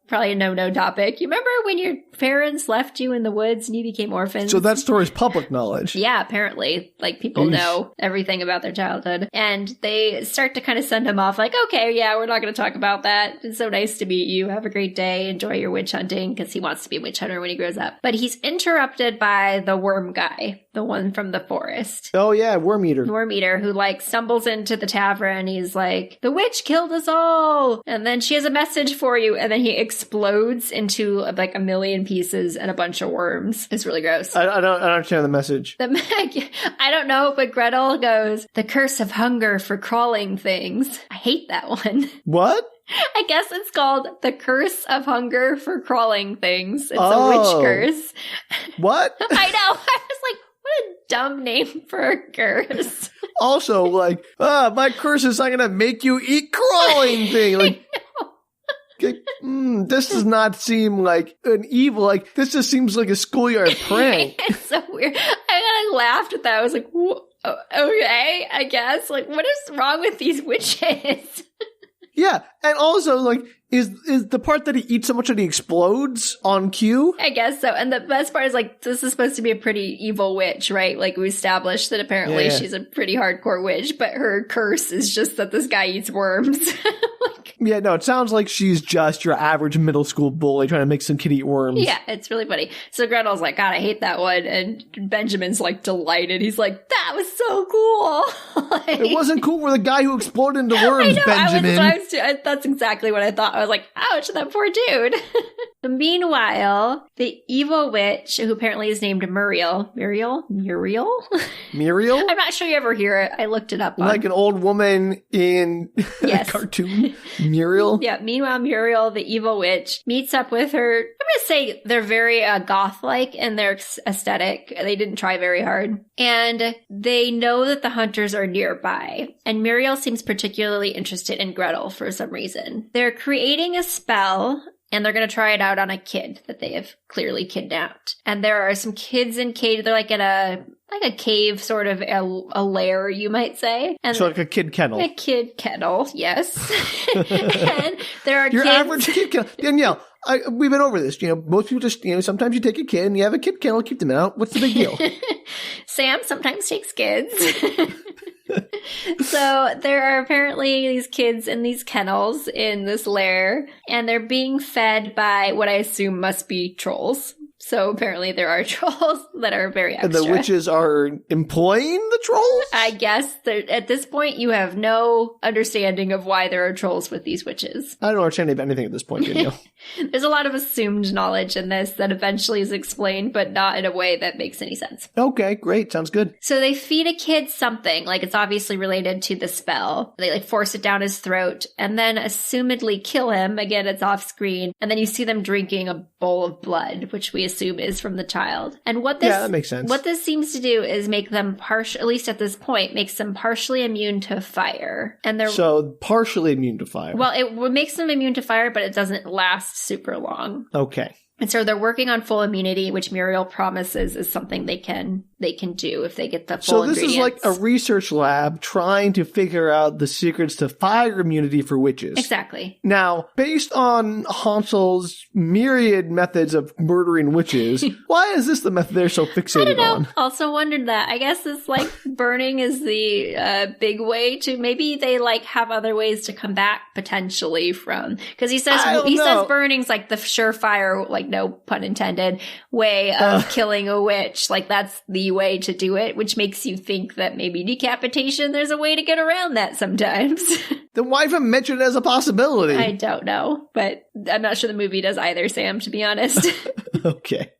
probably a no topic. You remember when your parents left you in the woods and you became orphans? So that story is public knowledge. Yeah, apparently. Like, people know everything about their childhood. And they start to kind of send him off like, okay, yeah, we're not going to talk about that. It's so nice to meet you. Have a great day. Enjoy your witch hunting, because he wants to be a witch hunter when he grows up. But he's interrupted by the worm guy, the one from the forest. Oh, yeah, worm eater. Worm eater, who, like, stumbles into the tavern. He's like, the witch killed us all. And then she has a message for you. And then he explodes into like a million pieces and a bunch of worms. It's really gross. I don't understand the message. I don't know, but Gretel goes, the curse of hunger for crawling things. I hate that one. What? I guess it's called the curse of hunger for crawling things. It's a witch curse. What? I know. I was like, what a dumb name for a curse. Also, like, my curse is not going to make you eat crawling thing. Like, this does not seem like an evil, like, this just seems like a schoolyard prank. It's so weird. I kind of laughed at that. I was like, okay, I guess. Like, what is wrong with these witches? Yeah, and also, like, is the part that he eats so much that he explodes on cue? I guess so. And the best part is, like, this is supposed to be a pretty evil witch, right? Like, we established that apparently she's a pretty hardcore witch, but her curse is just that this guy eats worms. Yeah, no, it sounds like she's just your average middle school bully trying to make some kid eat worms. Yeah, it's really funny. So Gretel's like, God, I hate that one. And Benjamin's like delighted. He's like, that was so cool. Like, it wasn't cool for the guy who exploded into worms, Benjamin. That's exactly what I thought. I was like, ouch, that poor dude. Meanwhile, the evil witch, who apparently is named Muriel? Muriel? I'm not sure you ever hear it. I looked it up. Like an old woman in a cartoon. Muriel? Yeah, meanwhile, Muriel, the evil witch, meets up with her. I'm going to say they're very goth-like in their aesthetic. They didn't try very hard. And they know that the hunters are nearby. And Muriel seems particularly interested in Gretel for some reason. They're creating a spell, and they're going to try it out on a kid that they have clearly kidnapped. And there are some kids in cage. They're like in a cave, sort of a lair, you might say. And so like a kid kennel. A kid kennel, yes. And there are your kids. Average kid kennel. Danielle, we've been over this. Most people just, sometimes you take a kid and you have a kid kennel, keep them out. What's the big deal? Sam sometimes takes kids. So there are apparently these kids in these kennels in this lair, and they're being fed by what I assume must be trolls. So apparently there are trolls that are very extra. And the witches are employing the trolls? I guess at this point you have no understanding of why there are trolls with these witches. I don't understand anything at this point, Danielle. There's a lot of assumed knowledge in this that eventually is explained, but not in a way that makes any sense. Okay, great. Sounds good. So they feed a kid something, like it's obviously related to the spell. They force it down his throat and then assumedly kill him. Again, it's off screen. And then you see them drinking a bowl of blood, which we assume is from the child. And what this, yeah, that makes sense. What this seems to do is make them at least at this point, makes them partially immune to fire. And they're so partially immune to fire. Well, it makes them immune to fire, but it doesn't last super long. Okay. And so they're working on full immunity, which Muriel promises is something they can do if they get the full ingredients. So this is like a research lab trying to figure out the secrets to fire immunity for witches. Exactly. Now, based on Hansel's myriad methods of murdering witches, why is this the method they're so fixated I don't know. on? Also wondered that. I guess it's like burning is the big way to, maybe they like have other ways to come back potentially from, because he says burning's like the surefire, like no pun intended, way of killing a witch. Like that's the way to do it, which makes you think that maybe decapitation, there's a way to get around that sometimes. Then why even mention it as a possibility? I don't know, but I'm not sure the movie does either, Sam, to be honest. Okay,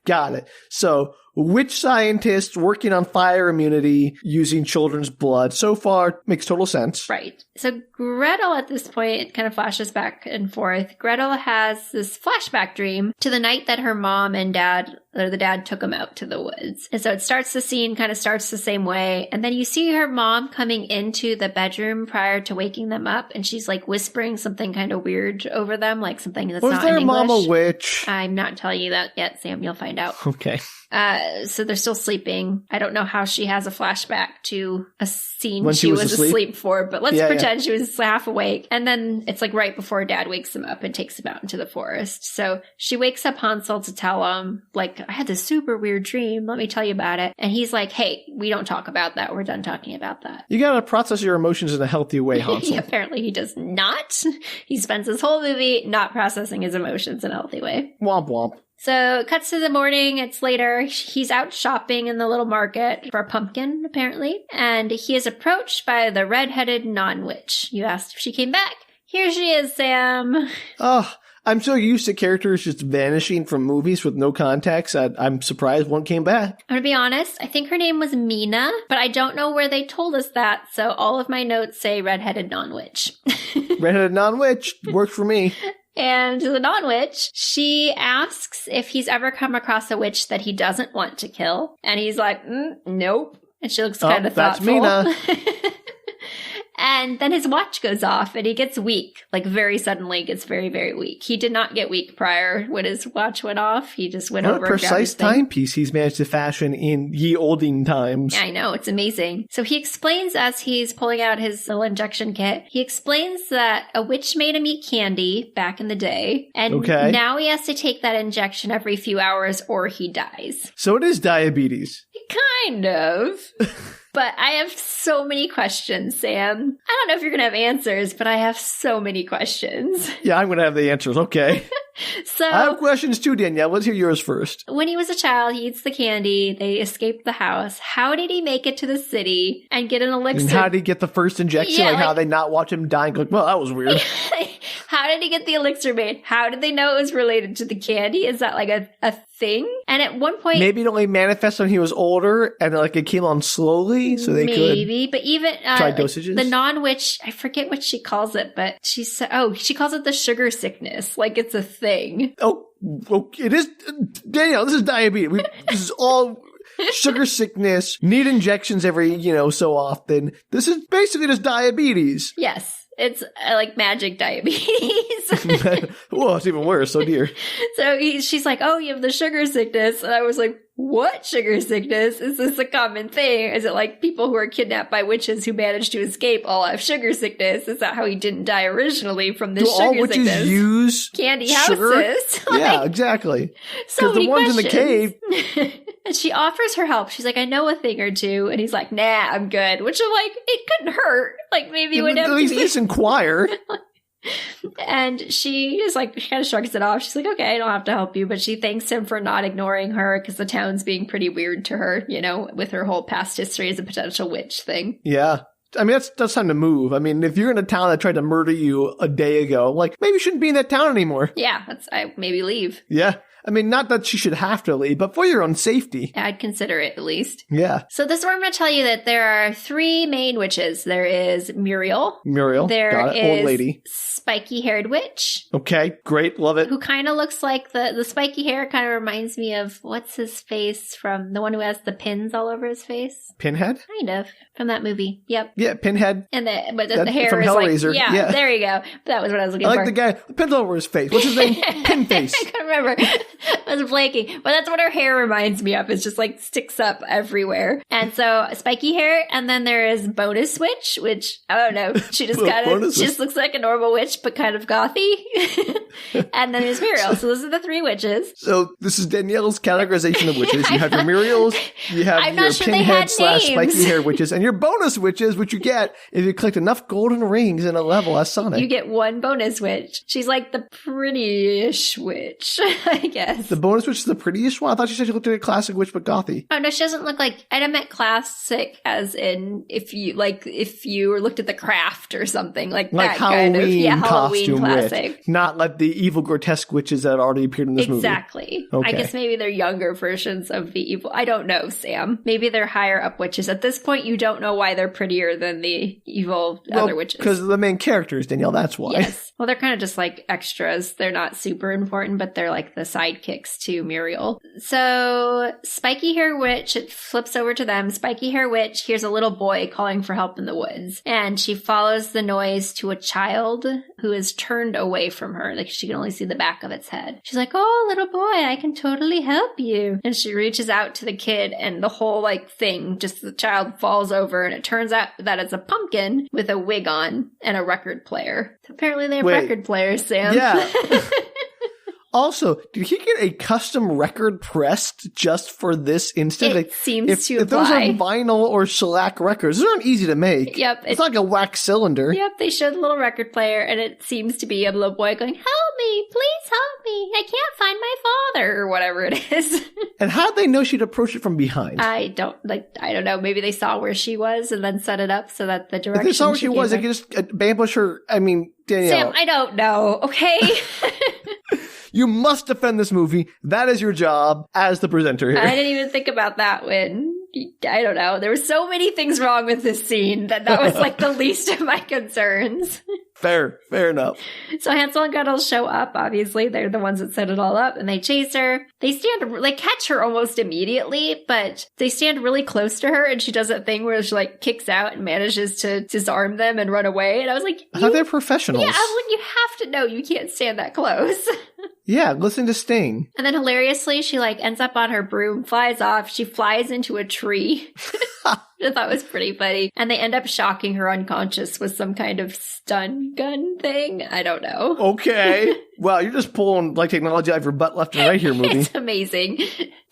got it. So, witch scientists working on fire immunity using children's blood. So far, makes total sense. Right. So Gretel at this point, it kind of flashes back and forth. Gretel has this flashback dream to the night that her mom and the dad took them out to the woods. And so the scene kind of starts the same way. And then you see her mom coming into the bedroom prior to waking them up. And she's like whispering something kind of weird over them, like something that's not in English. Was their mom a witch? I'm not telling you that yet, Sam. You'll find out. Okay. So they're still sleeping. I don't know how she has a flashback to a scene when she was asleep for, but let's pretend she was half awake. And then it's like right before Dad wakes him up and takes him out into the forest. So she wakes up Hansel to tell him, like, I had this super weird dream. Let me tell you about it. And he's like, hey, we don't talk about that. We're done talking about that. You gotta process your emotions in a healthy way, Hansel. Apparently he does not. He spends his whole movie not processing his emotions in a healthy way. Womp womp. So it cuts to the morning. It's later. He's out shopping in the little market for a pumpkin, apparently. And he is approached by the red-headed non-witch. You asked if she came back. Here she is, Sam. Oh, I'm so used to characters just vanishing from movies with no context. I'm surprised one came back. I'm going to be honest. I think her name was Mina, but I don't know where they told us that. So all of my notes say red-headed non-witch. Red-headed non-witch. Works for me. And the non-witch, she asks if he's ever come across a witch that he doesn't want to kill. And he's like, nope. And she looks kind of thoughtful. That's Mina. And then his watch goes off and he gets weak, like very suddenly gets very, very weak. He did not get weak prior when his watch went off. He just went over. What a precise timepiece he's managed to fashion in ye olden times. I know, it's amazing. So he explains as he's pulling out his little injection kit, he explains that a witch made him eat candy back in the day. And now he has to take that injection every few hours or he dies. So it is diabetes. Kind of. But I have so many questions, Sam. I don't know if you're going to have answers, but I have so many questions. Yeah, I'm going to have the answers. Okay. So I have questions too, Danielle. Let's hear yours first. When he was a child, he eats the candy. They escape the house. How did he make it to the city and get an elixir? And how did he get the first injection? Yeah, how they not watch him die and go, well, that was weird. How did he get the elixir made? How did they know it was related to the candy? Is that like a thing? And at one point... Maybe it only manifested when he was older and like it came on slowly so they could... But even... try dosages? The non-witch, I forget what she calls it, but she calls it the sugar sickness. Like it's a thing. Oh, it is... Danielle, this is diabetes. This is all... sugar sickness, need injections every, so often. This is basically just diabetes. Yes. It's like magic diabetes. Well, it's even worse. Oh, dear. So she's like, oh, you have the sugar sickness. And I was like, what sugar sickness? Is this a common thing? Is it like people who are kidnapped by witches who manage to escape all have sugar sickness? Is that how he didn't die originally from this sugar sickness? Do all witches use candy sugar? Houses? Yeah, exactly. So the ones questions. In the cave... And she offers her help. She's like, I know a thing or two. And he's like, nah, I'm good. Which I'm like, it couldn't hurt. Like, maybe it would have to be. At least inquire. And she is like, she kind of shrugs it off. She's like, okay, I don't have to help you. But she thanks him for not ignoring her because the town's being pretty weird to her, with her whole past history as a potential witch thing. Yeah. I mean, that's time to move. I mean, if you're in a town that tried to murder you a day ago, like, maybe you shouldn't be in that town anymore. Yeah, I maybe leave. Yeah. I mean, not that she should have to leave, but for your own safety. I'd consider it at least. Yeah. So this is where I'm going to tell you that there are 3 main witches. There is Muriel. There got it. Old lady. Spiky-haired witch. Okay, great. Love it. Who kind of looks like the spiky hair kind of reminds me of, what's his face from the one who has the pins all over his face? Pinhead? Kind of. From that movie. Yep. Yeah, Pinhead. And the hair from is Hellraiser. like, yeah, there you go. That was what I was looking for. I like the guy with pins over his face. What's his name? Pin face. I can't remember. I was blanking. But that's what her hair reminds me of. It's just like sticks up everywhere. And so spiky hair. And then there is Bonus Witch, which I don't know. She just just looks like a normal witch, but kind of gothy. And then there's Muriel. So those are the 3 witches. So this is Danielle's categorization of witches. You have your Muriels, you have your Pinhead / spiky hair witches, and your bonus witches, which you get if you collect enough golden rings in a level as Sonic. You get 1 bonus witch. She's like the pretty-ish witch, I guess. The bonus witch is the prettiest one? I thought you said you looked like a classic witch, but gothy. Oh, no, she doesn't look like... I meant classic as in if you looked at The Craft or something like that Halloween kind of... Yeah, Halloween costume classic. Witch, not like the evil, grotesque witches that already appeared in this movie. Exactly. Okay. I guess maybe they're younger versions of the evil... I don't know, Sam. Maybe they're higher up witches. At this point, you don't know why they're prettier than the evil other witches. Because of the main characters, Danielle, that's why. Yes. Well, they're kind of just like extras. They're not super important, but they're like the sidekicks to Muriel. So, Spiky Hair Witch, it flips over to them. Spiky Hair Witch hears a little boy calling for help in the woods. And she follows the noise to a child who is turned away from her. Like, she can only see the back of its head. She's like, oh, little boy, I can totally help you. And she reaches out to the kid, and the whole, like, thing, just the child falls over, and it turns out that it's a pumpkin with a wig on and a record player. So apparently they have record players, Sam. Yeah. Also, did he get a custom record pressed just for this instant? It seems to if those are apply. vinyl or shellac records, those aren't easy to make. Yep. It's like a wax cylinder. Yep, they showed the little record player, and it seems to be a little boy going, help me, please help me, I can't find my father, or whatever it is. And how did they know she'd approach it from behind? I don't know, maybe they saw where she was and then set it up so that the direction if they saw where she was, they could just ambush her. I mean, Danielle. Sam, I don't know, okay? You must defend this movie. That is your job as the presenter here. I didn't even think about that when... I don't know. There were so many things wrong with this scene that was like the least of my concerns. Fair enough. So Hansel and Gretel show up, obviously. They're the ones that set it all up, and they chase her. They catch her almost immediately, but they stand really close to her, and she does that thing where she, like, kicks out and manages to disarm them and run away. And I was like... I thought they're professionals. Yeah, you have to know you can't stand that close. Yeah, listen to Sting. And then hilariously, she, like, ends up on her broom, flies off. She flies into a tree. I thought was pretty funny. And they end up shocking her unconscious with some kind of stun gun thing. I don't know. Okay. Well, you're just pulling, like, technology out of your butt left and right here, movie. It's amazing.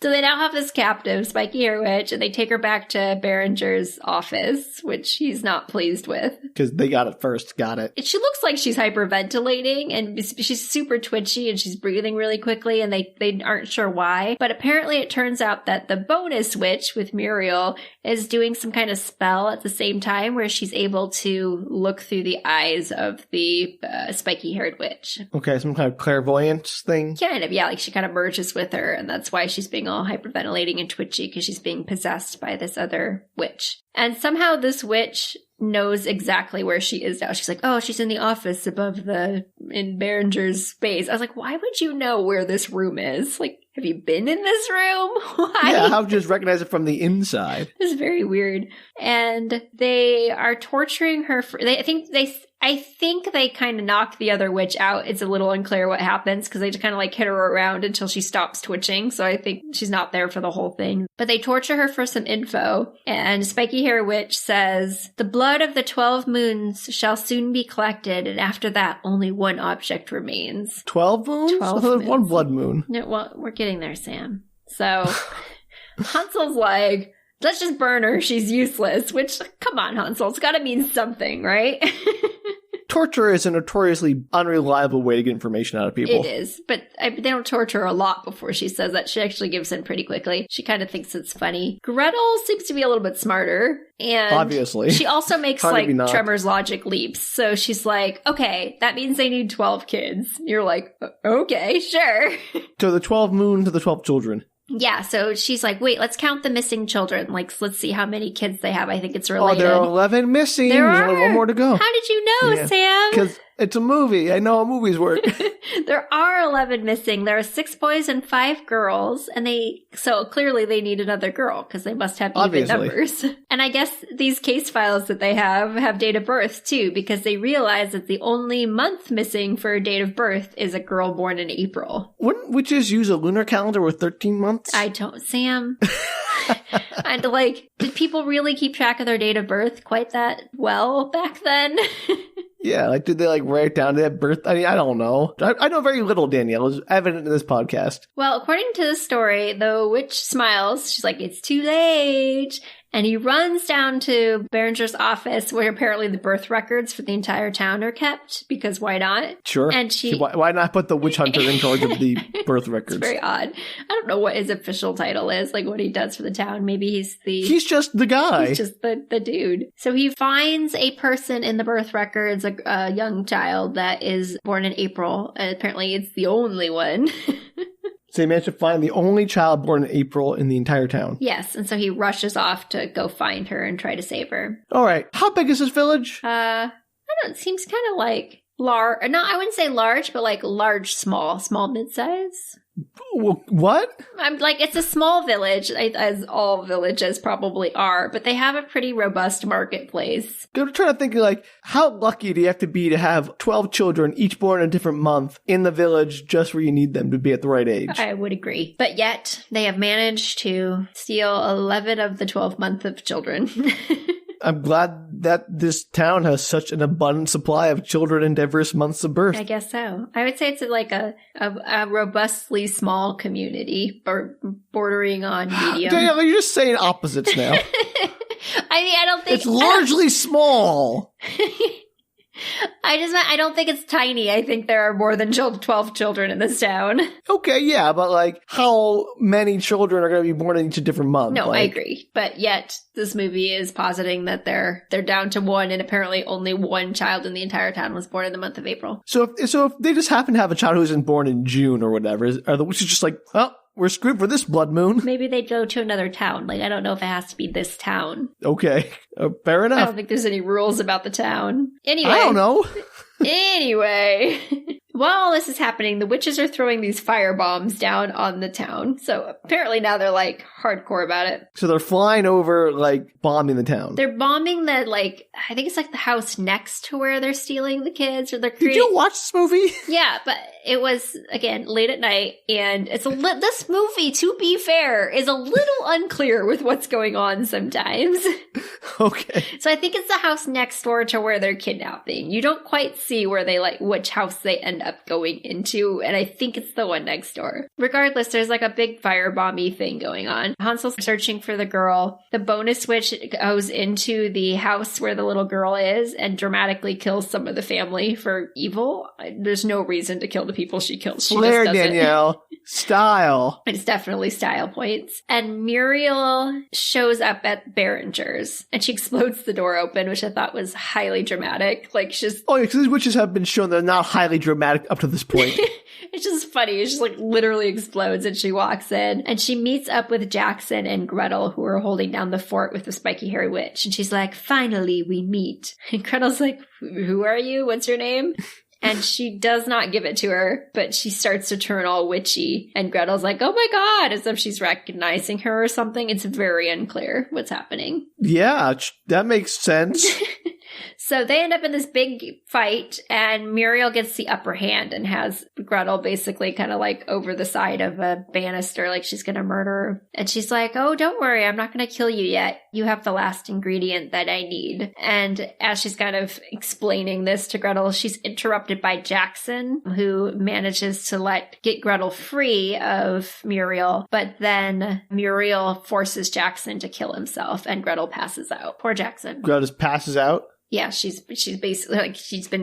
So they now have this captive, Spiky Hair Witch, and they take her back to Behringer's office, which he's not pleased with. Because they got it first. Got it. She looks like she's hyperventilating, and she's super twitchy, and she's breathing really quickly, and they aren't sure why. But apparently it turns out that the bonus witch with Muriel is doing some kind of spell at the same time where she's able to look through the eyes of the spiky-haired witch. Okay, some kind of clairvoyance thing? Kind of, yeah. Like, she kind of merges with her, and that's why she's being all hyperventilating and twitchy, because she's being possessed by this other witch. And somehow this witch knows exactly where she is now. She's like, oh, she's in the office above in Behringer's space. I was like, why would you know where this room is? Like, have you been in this room? Why? Yeah, how would you just recognize it from the inside? It's very weird. And they are torturing her. I think they kind of knock the other witch out. It's a little unclear what happens because they just kind of like hit her around until she stops twitching. So I think she's not there for the whole thing. But they torture her for some info. And Spiky Hair Witch says, the blood of the 12 moons shall soon be collected. And after that, only one object remains. 12 moons? 12 moons. One blood moon. No, well, we're getting there, Sam. So Hansel's like, let's just burn her. She's useless. Which, come on, Hansel. It's got to mean something, right? torture is a notoriously unreliable way to get information out of people. It is, but they don't torture her a lot before she says that. She actually gives in pretty quickly. She kind of thinks it's funny. Gretel seems to be a little bit smarter. And obviously. She also makes like Tremors logic leaps. So she's like, okay, that means they need 12 kids. You're like, okay, sure. To the 12 moon to the 12 children. Yeah, so she's like, wait, let's count the missing children. Like, let's see how many kids they have. I think it's related. Oh, there are 11 missing. There's only one more to go. How did you know, Sam? Because it's a movie. I know how movies work. There are 11 missing. There are 6 boys and 5 girls. And so clearly they need another girl because they must have even numbers. And I guess these case files that they have date of birth too, because they realize that the only month missing for a date of birth is a girl born in April. Wouldn't witches use a lunar calendar with 13 months? I don't, Sam. And like, did people really keep track of their date of birth quite that well back then? Yeah, like, did they, like, write down their birth? I mean, I don't know. I know very little, Danielle. It's evident in this podcast. Well, according to the story, the witch smiles. She's like, it's too late. And he runs down to Berenger's office where apparently the birth records for the entire town are kept, because why not? Sure. And why not put the witch hunter in charge of the birth records? It's very odd. I don't know what his official title is, like what he does for the town. Maybe he's just the guy. He's just the dude. So he finds a person in the birth records, a young child that is born in April, and apparently it's the only one. So he managed to find the only child born in April in the entire town. Yes, and so he rushes off to go find her and try to save her. All right. How big is this village? It seems kind of like large. No, I wouldn't say large, but like large, small, mid-size. What? I'm like, it's a small village, as all villages probably are, but they have a pretty robust marketplace. I'm trying to think, like, how lucky do you have to be to have 12 children, each born in a different month, in the village just where you need them to be at the right age? I would agree. But yet, they have managed to steal 11 of the 12 months of children. I'm glad that this town has such an abundant supply of children in diverse months of birth. I guess so. I would say it's like a robustly small community, bordering on medium. Danielle, you're just saying opposites now. I mean, I don't think... It's largely small. I don't think it's tiny. I think there are more than 12 children in this town. Okay, yeah, but like, how many children are going to be born in each different month? No, I agree. But yet, this movie is positing that they're down to 1, and apparently only 1 child in the entire town was born in the month of April. So if they just happen to have a child who isn't born in June or whatever, are the witches just like, well, we're screwed for this blood moon? Maybe they go to another town. Like, I don't know if it has to be this town. Okay. Fair enough. I don't think there's any rules about the town. Anyway. I don't know. Anyway. While all this is happening, the witches are throwing these fire bombs down on the town. So apparently now they're like hardcore about it. So they're flying over, like, bombing the town. They're bombing the, like, I think it's like the house next to where they're stealing the kids, or they're Did you watch this movie? Yeah, but it was, again, late at night, and it's this movie, to be fair, is a little unclear with what's going on sometimes. Okay. So I think it's the house next door to where they're kidnapping. You don't quite see where they, like, which house they end up going into, and I think it's the one next door. Regardless, there's like a big firebomby thing going on. Hansel's searching for the girl. The bonus witch goes into the house where the little girl is and dramatically kills some of the family for evil. There's no reason to kill the people she kills. She Flair, just does Danielle. Style. It's definitely style points. And Muriel shows up at Berenger's and she explodes the door open, which I thought was highly dramatic. Like, she's... Oh, yeah, because these witches have been shown they're not highly dramatic up to this point. It's just funny. It's just like literally explodes and she walks in and she meets up with Jackson and Gretel, who are holding down the fort with the spiky hairy witch. And she's like, finally we meet. And Gretel's like, who are you? What's your name? And she does not give it to her, but she starts to turn all witchy. And Gretel's like, oh my God, as if she's recognizing her or something. It's very unclear what's happening. Yeah, that makes sense. So they end up in this big fight, and Muriel gets the upper hand and has Gretel basically kind of like over the side of a banister, like she's going to murder her. And she's like, oh, don't worry, I'm not going to kill you yet. You have the last ingredient that I need. And as she's kind of explaining this to Gretel, she's interrupted by Jackson, who manages to get Gretel free of Muriel. But then Muriel forces Jackson to kill himself, and Gretel passes out. Poor Jackson. Gretel just passes out? Yeah, she's basically like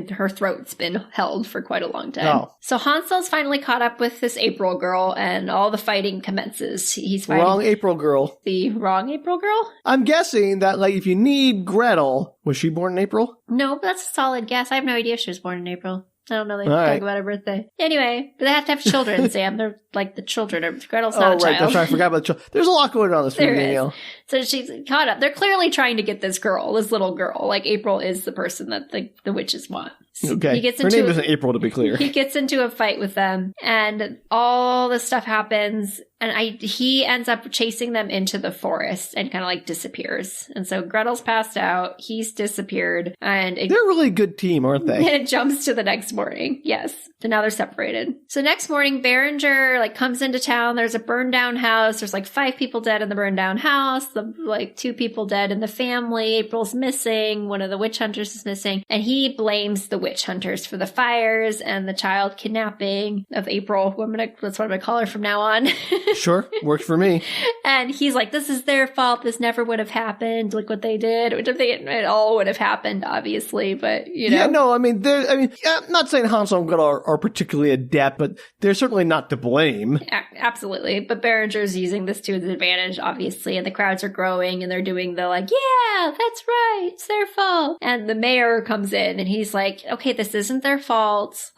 her throat's been held for quite a long time. Oh. So Hansel's finally caught up with this April girl, and all the fighting commences. He's fighting Wrong April girl. the wrong April girl. I'm guessing that, like, if you need Gretel, was she born in April? No, but that's a solid guess. I have no idea if she was born in April. I don't know. They All talk right. about her birthday. Anyway, but they have to have children, Sam. They're like the children. Gretel's Oh, not a right. child. That's right. I forgot about the child. There's a lot going on in this There movie, is. Danielle. So she's caught up. They're clearly trying to get this little girl. Like April is the person that the witches want. So Okay. he gets Her into name isn't April, to be clear. He gets into a fight with them, and all this stuff happens, and he ends up chasing them into the forest and kind of like disappears. And so Gretel's passed out, he's disappeared, and They're a really good team, aren't they? it jumps to the next morning. Yes. So now they're separated. So next morning, Berenger comes into town. There's a burned down house. There's 5 people dead in the burned down house. 2 people dead in the family. April's missing. One of the witch hunters is missing. And he blames the witch hunters for the fires and the child kidnapping of April. That's what I'm going to call her from now on. Sure. Works for me. And he's like, this is their fault. This never would have happened. Look what they did. Which I think it all would have happened, obviously. But, Yeah, no, I'm not saying Hansel and Gretel are particularly adept, but they're certainly not to blame. Absolutely. But Berenger's using this to his advantage, obviously. And the crowds are growing and they're doing the yeah, that's right. It's their fault. And the mayor comes in and he's like, okay, this isn't their fault.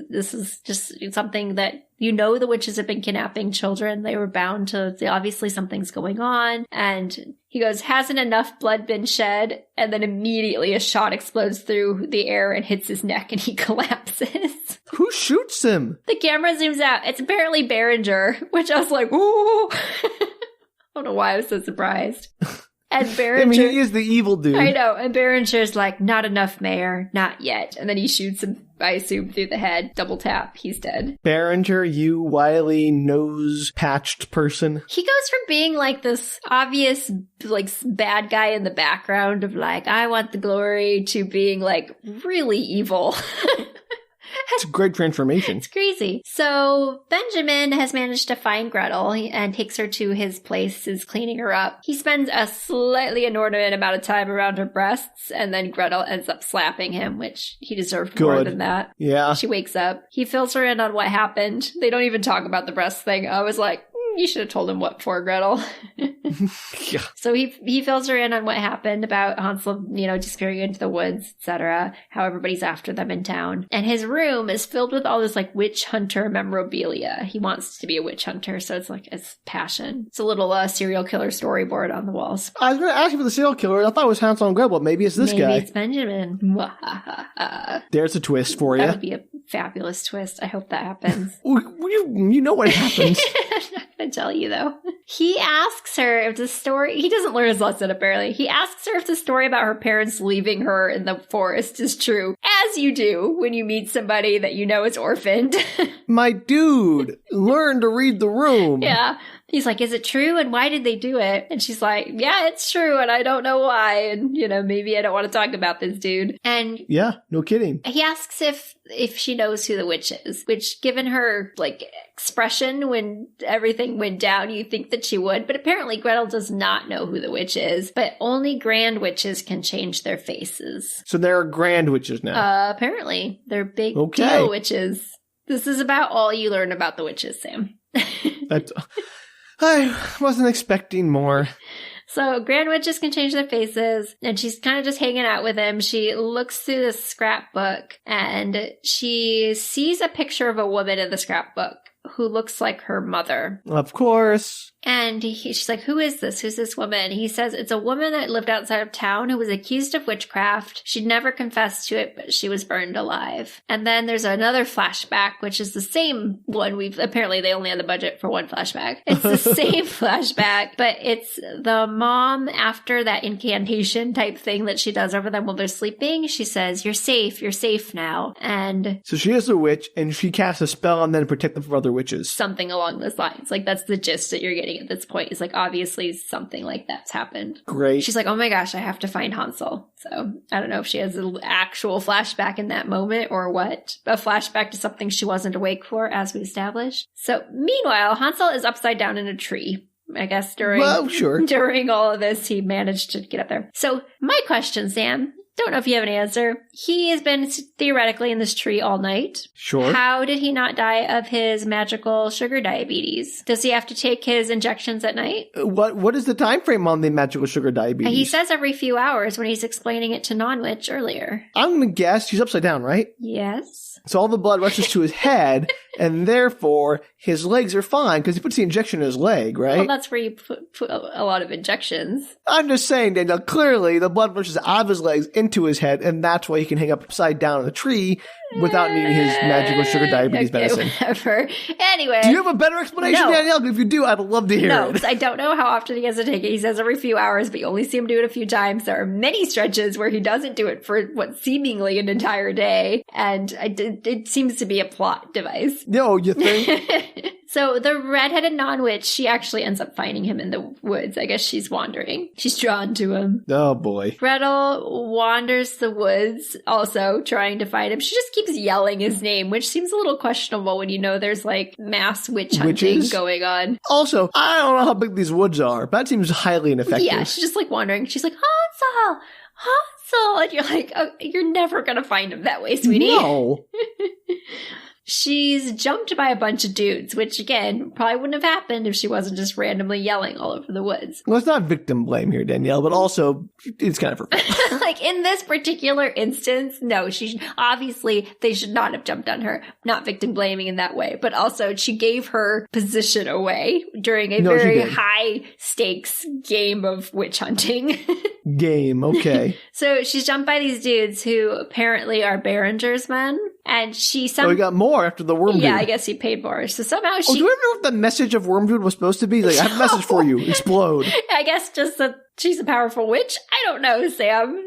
This is just something that the witches have been kidnapping children. They were bound to, obviously something's going on. And he goes, hasn't enough blood been shed? And then immediately a shot explodes through the air and hits his neck and he collapses. Who shoots him? The camera zooms out. It's apparently Berenger, which I was like, ooh. I don't know why I was so surprised. And Berenger, he is the evil dude. I know. And Berenger's like, not enough, Mayor. Not yet. And then he shoots him, I assume, through the head. Double tap. He's dead. Berenger, you wily, nose-patched person. He goes from being this obvious, bad guy in the background of I want the glory to being really evil. It's a great transformation. It's crazy. So Benjamin has managed to find Gretel and takes her to his place, is cleaning her up. He spends a slightly inordinate amount of time around her breasts, and then Gretel ends up slapping him, which he deserved more than that. Yeah. She wakes up. He fills her in on what happened. They don't even talk about the breast thing. I was like, you should have told him what for, Gretel. Yeah. So he fills her in on what happened about Hansel, disappearing into the woods, etc. How everybody's after them in town. And his room is filled with all this witch hunter memorabilia. He wants to be a witch hunter, so it's his passion. It's a little serial killer storyboard on the walls. I was going to ask you for the serial killer. I thought it was Hansel and Gretel, but maybe it's this guy. Maybe it's Benjamin. There's a twist for you. That would be a fabulous twist. I hope that happens. You know what happens. I'm not going to tell you, though. He asks her if the story... He doesn't learn his lesson, apparently. He asks her if the story about her parents leaving her in the forest is true, as you do when you meet somebody that you know is orphaned. My dude, learn to read the room. Yeah. He's like, is it true? And why did they do it? And she's like, yeah, it's true. And I don't know why. And, maybe I don't want to talk about this dude. And yeah, no kidding. he asks if she knows who the witch is, which given her expression when everything went down, you think that she would. But apparently Gretel does not know who the witch is, but only grand witches can change their faces. So there are grand witches now. Apparently. They're big deal witches. This is about all you learn about the witches, Sam. I wasn't expecting more. So grand witches can change their faces, and she's kind of just hanging out with him. She looks through the scrapbook, and she sees a picture of a woman in the scrapbook who looks like her mother. Of course. And she's like, who is this? Who's this woman? He says, it's a woman that lived outside of town who was accused of witchcraft. She'd never confessed to it, but she was burned alive. And then there's another flashback, which is the same one. Apparently they only had the budget for one flashback. It's the same flashback, but it's the mom after that incantation type thing that she does over them while they're sleeping. She says, you're safe now. And so she is a witch, and she casts a spell on them to protect them from other witches. Something along those lines. That's the gist that you're getting at this point. Is obviously something like that's happened. Great. She's like, oh my gosh, I have to find Hansel. So I don't know if she has an actual flashback in that moment or what. A flashback to something she wasn't awake for, as we established. So meanwhile, Hansel is upside down in a tree. I guess during all of this, he managed to get up there. So my question, Sam, don't know if you have an answer. He has been theoretically in this tree all night. Sure. How did he not die of his magical sugar diabetes? Does he have to take his injections at night? What is the time frame on the magical sugar diabetes? He says every few hours when he's explaining it to non-witch earlier. I'm going to guess he's upside down, right? Yes. So all the blood rushes to his head, and therefore his legs are fine because he puts the injection in his leg, right? Well, that's where you put a lot of injections. I'm just saying, Danielle, clearly the blood rushes out of his legs into his head, and that's why he can hang upside down in the tree without needing his magical sugar diabetes medicine. Whatever. Anyway. Do you have a better explanation, No. Danielle? If you do, I'd love to hear No, it. because I don't know how often he has to take it. He says every few hours, but you only see him do it a few times. There are many stretches where he doesn't do it for what seemingly an entire day, and it seems to be a plot device. No, you think? So the redheaded non-witch, she actually ends up finding him in the woods. I guess she's wandering. She's drawn to him. Oh, boy. Gretel wanders the woods, also trying to find him. She just keeps yelling his name, which seems a little questionable when you know there's like mass witch hunting Witches? going on. Also, I don't know how big these woods are, but that seems highly ineffective. Yeah, she's just like wandering. She's like, Hansel! Hansel! And you're like, oh, you're never going to find him that way, sweetie. No. She's jumped by a bunch of dudes, which again, probably wouldn't have happened if she wasn't just randomly yelling all over the woods. Well, it's not victim blame here, Danielle, but also it's kind of her fault. Like in this particular instance, no, obviously they should not have jumped on her. Not victim blaming in that way, but also she gave her position away during a very high stakes game of witch hunting. Game, okay. So she's jumped by these dudes who apparently are Behringer's men, and she Oh, we got more after the worm dude. Yeah, I guess he paid more. So somehow she... Oh, do you ever know what the message of worm dude was supposed to be? Like, I have a message for you. Explode. I guess just that she's a powerful witch. I don't know, Sam.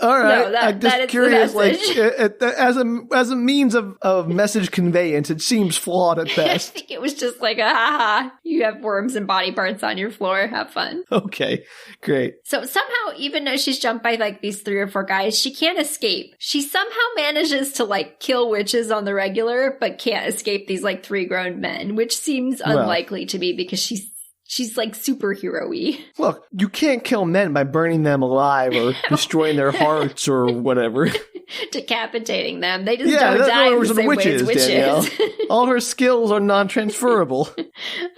All right. No, I'm just that is curious, the like, message. as a means of message conveyance, it seems flawed at I best. think it was just like a haha, you have worms and body parts on your floor. Have fun. Okay, great. So somehow, even though she's jumped by like these 3 or 4 guys, she can't escape. She somehow manages to like kill witches on the regular, but can't escape these like 3 grown men, which seems unlikely to me because she's like superhero-y. Look, you can't kill men by burning them alive or destroying their hearts or whatever. Decapitating them. They just don't die in the same way as witches. Danielle. All her skills are non-transferable.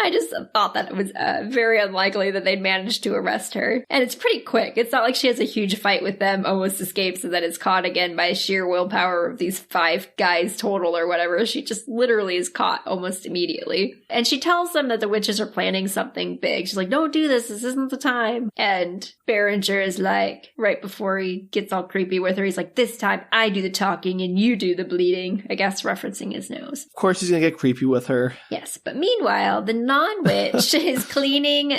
I just thought that it was very unlikely that they'd manage to arrest her. And it's pretty quick. It's not like she has a huge fight with them, almost escapes, and then is caught again by sheer willpower of these 5 guys total or whatever. She just literally is caught almost immediately. And she tells them that the witches are planning something big. She's like, don't do this. This isn't the time. And Behringer is like, right before he gets all creepy with her, he's like, this time I do the talking and you do the bleeding. I guess referencing his nose. Of course he's going to get creepy with her. Yes, but meanwhile, the non-witch is cleaning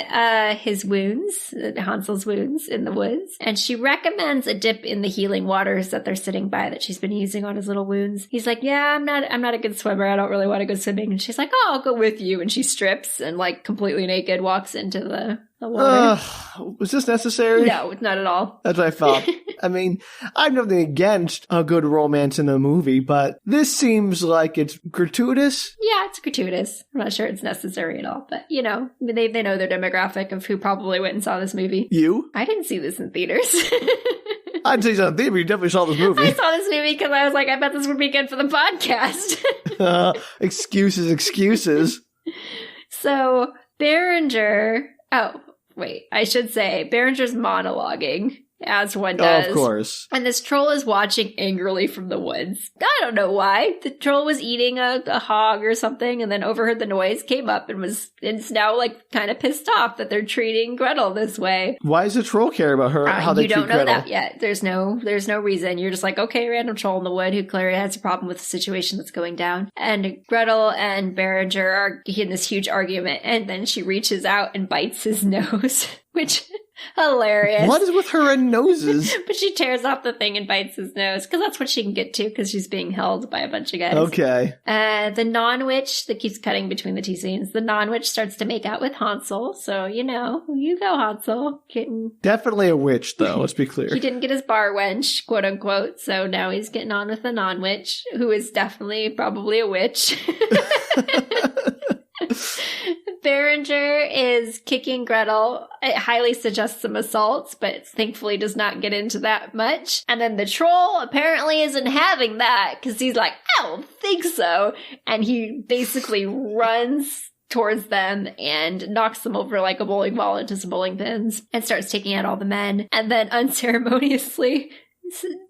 his wounds, Hansel's wounds in the woods, and she recommends a dip in the healing waters that they're sitting by that she's been using on his little wounds. He's like, yeah, I'm not a good swimmer. I don't really want to go swimming. And she's like, oh, I'll go with you. And she strips and like completely naked walks into the water. Was this necessary? No, not at all. That's what I thought. I mean, I have nothing against a good romance in a movie, but this seems like it's gratuitous. Yeah, it's gratuitous. I'm not sure it's necessary at all, but you know, they know their demographic of who probably went and saw this movie. You? I didn't see this in theaters. I'd say something, but you definitely saw this movie. I saw this movie because I was like, I bet this would be good for the podcast. Excuses. So, Behringer... Oh, wait. I should say, Behringer's monologuing, as one does. Oh, of course. And this troll is watching angrily from the woods. I don't know why. The troll was eating a hog or something and then overheard the noise, came up and is now like kind of pissed off that they're treating Gretel this way. Why does the troll care about her, how they treat Gretel? You don't know that yet. There's no reason. You're just like, okay, random troll in the wood who clearly has a problem with the situation that's going down. And Gretel and Behringer are in this huge argument and then she reaches out and bites his nose, which... hilarious. What is with her and noses? But she tears off the thing and bites his nose because that's what she can get to because she's being held by a bunch of guys. Okay. The non-witch that keeps cutting between the 2 scenes. The non-witch starts to make out with Hansel. So, you know, you go, Hansel. Definitely a witch, though. Let's be clear. He didn't get his bar wench, quote unquote. So now he's getting on with the non-witch, who is definitely probably a witch. Berenger is kicking Gretel. It highly suggests some assaults, but thankfully does not get into that much. And then the troll apparently isn't having that because he's like, I don't think so. And he basically runs towards them and knocks them over like a bowling ball into some bowling pins and starts taking out all the men. And then unceremoniously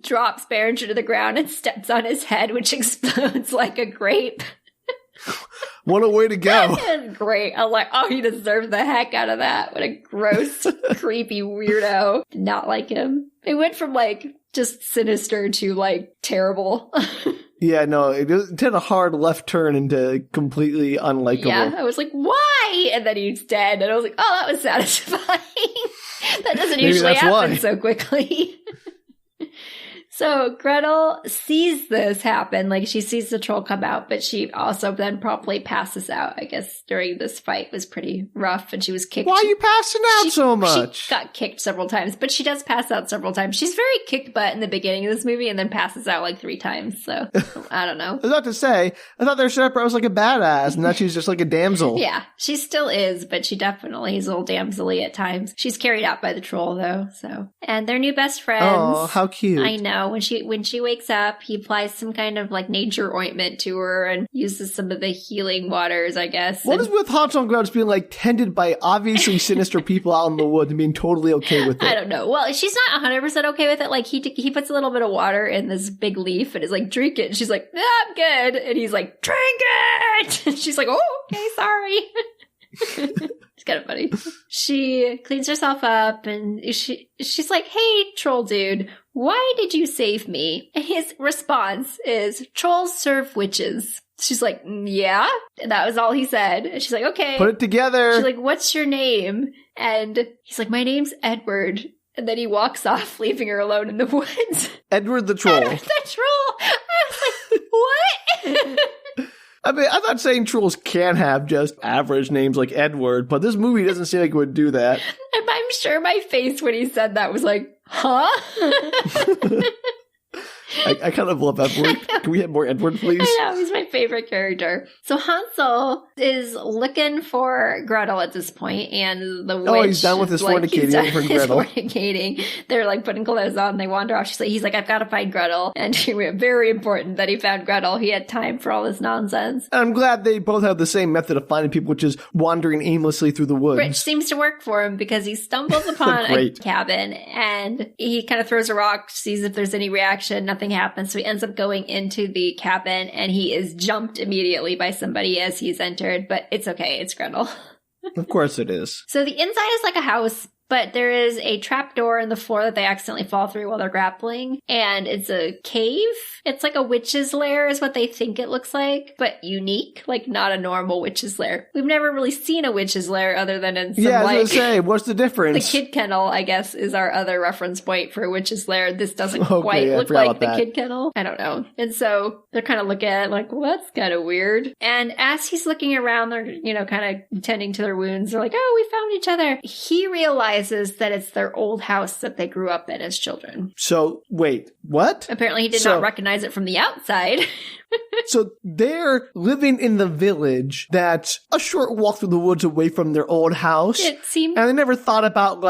drops Berenger to the ground and steps on his head, which explodes like a grape. What a way to go. It's great. I'm like, oh, he deserved the heck out of that. What a gross, creepy weirdo. Did not like him. It went from like just sinister to like terrible. Yeah, no, it did a hard left turn into completely unlikable. Yeah, I was like, why? And then he's dead. And I was like, oh, that was satisfying. That doesn't usually happen so quickly. So Gretel sees this happen, like she sees the troll come out, but she also then promptly passes out. I guess during this fight was pretty rough and she was kicked. Why are you passing out so much? She got kicked several times, but she does pass out several times. She's very kicked butt in the beginning of this movie and then passes out like 3 times. So I don't know. I was about to say, I thought their separate was like a badass and now she's just like a damsel. Yeah, she still is, but she definitely is a little damsel-y at times. She's carried out by the troll though, so. And they're new best friends. Oh, how cute. I know. When she wakes up, he applies some kind of like nature ointment to her and uses some of the healing waters, I guess. What is with Hansel and Gretel just being like tended by obviously sinister people out in the woods and being totally okay with it? I don't know. Well, she's not 100% okay with it. Like he puts a little bit of water in this big leaf and is like, drink it. And she's like, I'm good. And he's like, drink it. And she's like, oh, okay, sorry. It's kind of funny. She cleans herself up and she's like, hey, troll dude, why did you save me? And his response is, trolls serve witches. She's like, yeah. And that was all he said. And she's like, okay. Put it together. She's like, what's your name? And he's like, my name's Edward. And then he walks off, leaving her alone in the woods. Edward the troll. Edward the troll. I was like, what? I mean, I'm not saying trolls can have just average names like Edward, but this movie doesn't seem like it would do that. And I'm sure my face when he said that was like, huh? I kind of love Edward. Can we have more Edward, please? I know, he's my favorite character. So Hansel is looking for Gretel at this point, and the witch... Oh, he's done with his fornicating for Gretel. Fornicating. They're like putting clothes on, they wander off. He's like, I've got to find Gretel. And very important that he found Gretel. He had time for all this nonsense. And I'm glad they both have the same method of finding people, which is wandering aimlessly through the woods. Which seems to work for him because he stumbles upon a cabin, and he kind of throws a rock, sees if there's any reaction, nothing happens. So he ends up going into the cabin and he is jumped immediately by somebody as he's entered, but it's okay. It's Gretel. Of course it is. So the inside is like a house, but there is a trap door in the floor that they accidentally fall through while they're grappling. And it's a cave. It's like a witch's lair is what they think it looks like, but unique, like not a normal witch's lair. We've never really seen a witch's lair other than in some I was going to say, what's the difference? The kid kennel, I guess, is our other reference point for a witch's lair. This doesn't quite look like the kid kennel. I don't know. And so they're kind of looking at it like, well, that's kind of weird. And as he's looking around, they're, kind of tending to their wounds. They're like, oh, we found each other. He realizes that it's their old house that they grew up in as children. So, wait, what? Apparently he did not recognize it from the outside. So they're living in the village that's a short walk through the woods away from their old house. It seemed... And they never thought about,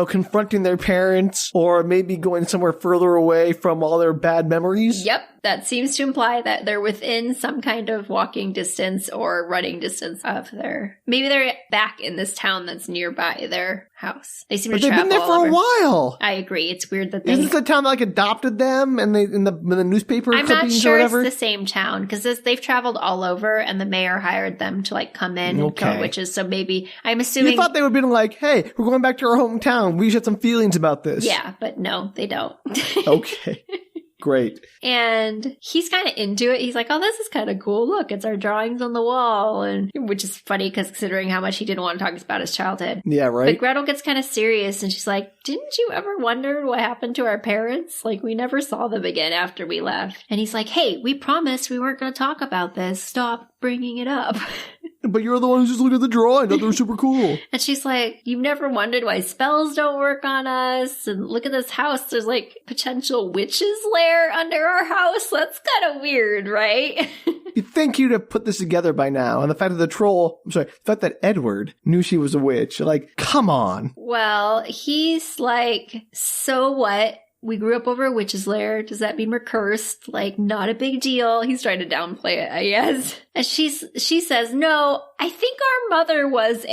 confronting their parents or maybe going somewhere further away from all their bad memories. Yep. That seems to imply that they're within some kind of walking distance or running distance of maybe they're back in this town that's nearby their house. They seem to travel. They've been there for a while. I agree. It's weird that they... Isn't this the town that adopted them and they in the newspaper I'm clippings not sure or whatever? It's the same town because they've traveled all over and the mayor hired them to come in and kill witches. So maybe I'm assuming... You thought they would have been like, hey, we're going back to our hometown. We should have some feelings about this. Yeah, but no, they don't. Okay. Great. And he's kind of into it. He's like, oh, this is kind of cool. Look, it's our drawings on the wall. And which is funny because considering how much he didn't want to talk about his childhood. Yeah, right. But Gretel gets kind of serious and she's like, didn't you ever wonder what happened to our parents? We never saw them again after we left. And he's like, hey, we promised we weren't going to talk about this. Stop bringing it up. But you're the one who's just looking at the drawing. They're super cool. And she's like, you've never wondered why spells don't work on us? And look at this house. There's like potential witches lair under our house. That's kind of weird, right? You'd think you'd have put this together by now. And the fact that the fact that Edward knew she was a witch. Like, come on. Well, he's like, so what? We grew up over a witch's lair. Does that mean we're cursed? Like, not a big deal. He's trying to downplay it, I guess. And she says, no, I think our mother was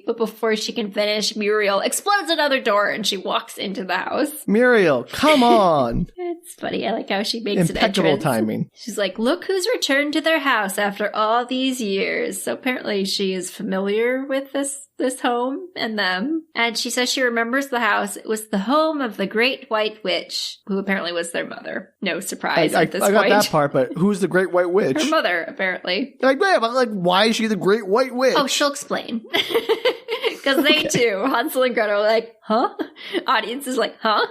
but before she can finish, Muriel explodes another door and she walks into the house. Muriel, come on. It's funny. I like how she makes impeccable an entrance. Timing. She's like, look who's returned to their house after all these years. So apparently she is familiar with this home and them. And she says she remembers the house. It was the home of the Great White Witch, who apparently was their mother. No surprise at this point. I got that part, but who's the Great White Witch? Her mother, apparently. Like, yeah, but like, why is she the Great White Witch? Oh, she'll explain. Because they too, Hansel and Gretel, are like, huh? Audience is like, huh?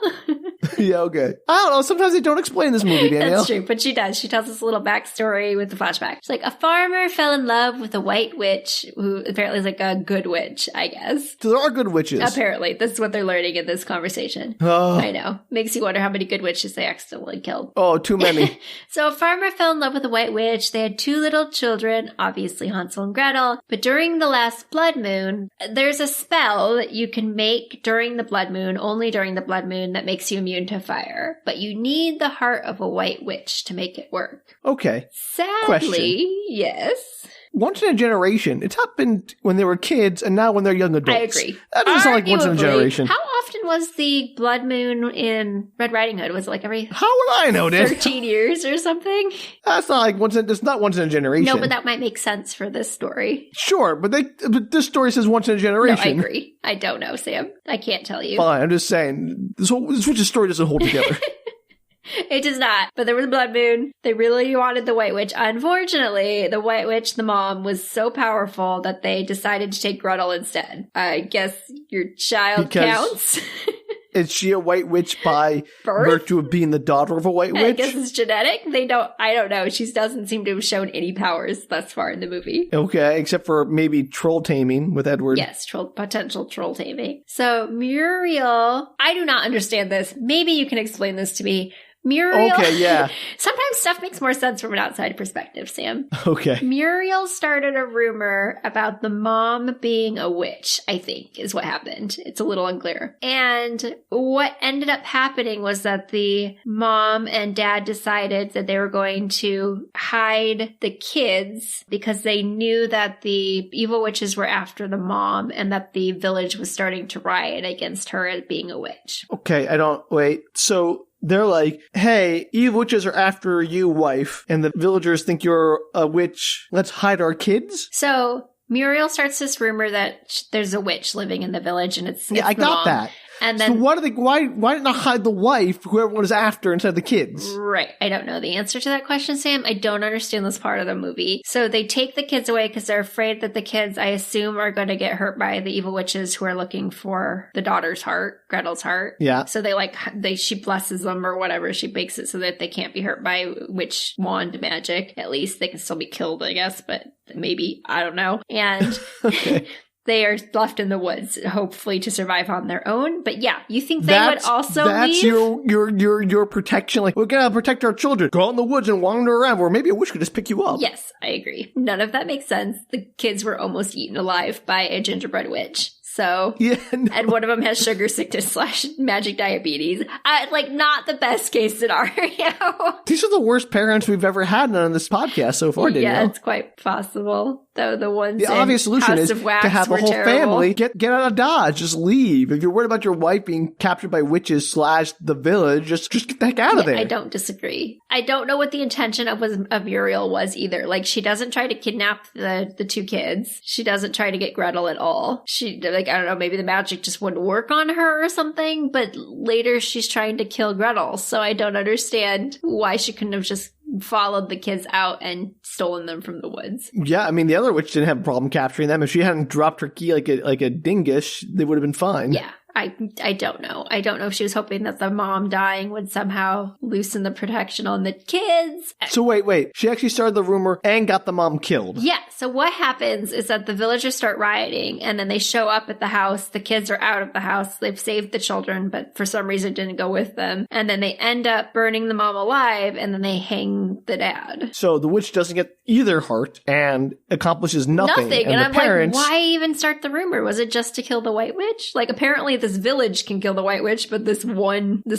Yeah, okay. I don't know. Sometimes they don't explain this movie, Danielle. That's true, but she does. She tells us a little backstory with the flashback. She's like, a farmer fell in love with a white witch, who apparently is like a good witch, I guess. So there are good witches. Apparently. This is what they're learning in this conversation. Oh. I know. Makes you wonder how many good witches they accidentally killed. Oh, too many. So a farmer fell in love with a white witch. They had 2 little children, obviously Hansel and Gretel. But during the last blood moon, there's a spell that you can make during the blood moon, only during the blood moon, that makes you immune to fire. But you need the heart of a white witch to make it work. Okay. Sadly, Question. Yes. Once in a generation. It's happened when they were kids and now when they're young adults. I agree. That doesn't sound like once in a generation. How often was the blood moon in Red Riding Hood? Was it like every How would I know this? 13 years or something? That's not like it's not once in a generation. No, but that might make sense for this story. Sure, but this story says once in a generation. No, I agree. I don't know, Sam. I can't tell you. Fine, I'm just saying this witch's story doesn't hold together. It does not. But there was a blood moon. They really wanted the White Witch. Unfortunately, the White Witch, the mom, was so powerful that they decided to take Gretel instead. I guess your child counts. Is she a white witch by virtue of being the daughter of a white witch? I guess it's genetic. I don't know. She doesn't seem to have shown any powers thus far in the movie. Okay, except for maybe troll taming with Edward. Yes, potential troll taming. So Muriel, I do not understand this. Maybe you can explain this to me. Muriel. Okay, yeah. Sometimes stuff makes more sense from an outside perspective, Sam. Okay. Muriel started a rumor about the mom being a witch, I think, is what happened. It's a little unclear. And what ended up happening was that the mom and dad decided that they were going to hide the kids because they knew that the evil witches were after the mom and that the village was starting to riot against her as being a witch. Okay, wait. So they're like, hey, evil witches are after you, wife, and the villagers think you're a witch. Let's hide our kids? So Muriel starts this rumor that there's a witch living in the village, and it's I got mom. that. And then, so why did not hide the wife, who everyone was after, instead of the kids? Right. I don't know the answer to that question, Sam. I don't understand this part of the movie. So they take the kids away because they're afraid that the kids, I assume, are going to get hurt by the evil witches who are looking for the daughter's heart, Gretel's heart. Yeah. So she blesses them or whatever. She bakes it so that they can't be hurt by witch wand magic. At least they can still be killed, I guess, but maybe, I don't know. And okay. They are left in the woods, hopefully to survive on their own. But yeah, you think they would also leave? That's your protection. Like, we're going to protect our children. Go out in the woods and wander around, or maybe a witch could just pick you up. Yes, I agree. None of that makes sense. The kids were almost eaten alive by a gingerbread witch. So, yeah, no. And one of them has sugar sickness / magic diabetes. Not the best case scenario. These are the worst parents we've ever had on this podcast so far, Danielle. Yeah, it's quite possible. Though the ones the obvious solution House is of Wax to have the whole terrible. family get out of Dodge. Just leave. If you're worried about your wife being captured by witches / the village, just get the heck out of there. I don't disagree. I don't know what the intention of Muriel was either. Like, she doesn't try to kidnap the 2 kids. She doesn't try to get Gretel at all. She, I don't know, maybe the magic just wouldn't work on her or something, but later she's trying to kill Gretel. So I don't understand why she couldn't have just followed the kids out and stolen them from the woods. Yeah, I mean, the other witch didn't have a problem capturing them. If she hadn't dropped her key like a dingus, they would have been fine. Yeah, I don't know. I don't know if she was hoping that the mom dying would somehow loosen the protection on the kids. So wait. She actually started the rumor and got the mom killed. Yeah. So what happens is that the villagers start rioting, and then they show up at the house. The kids are out of the house. They've saved the children, but for some reason didn't go with them. And then they end up burning the mom alive, and then they hang the dad. So the witch doesn't get either heart and accomplishes nothing. And I'm like, why even start the rumor? Was it just to kill the white witch? Like, apparently this village can kill the white witch, but this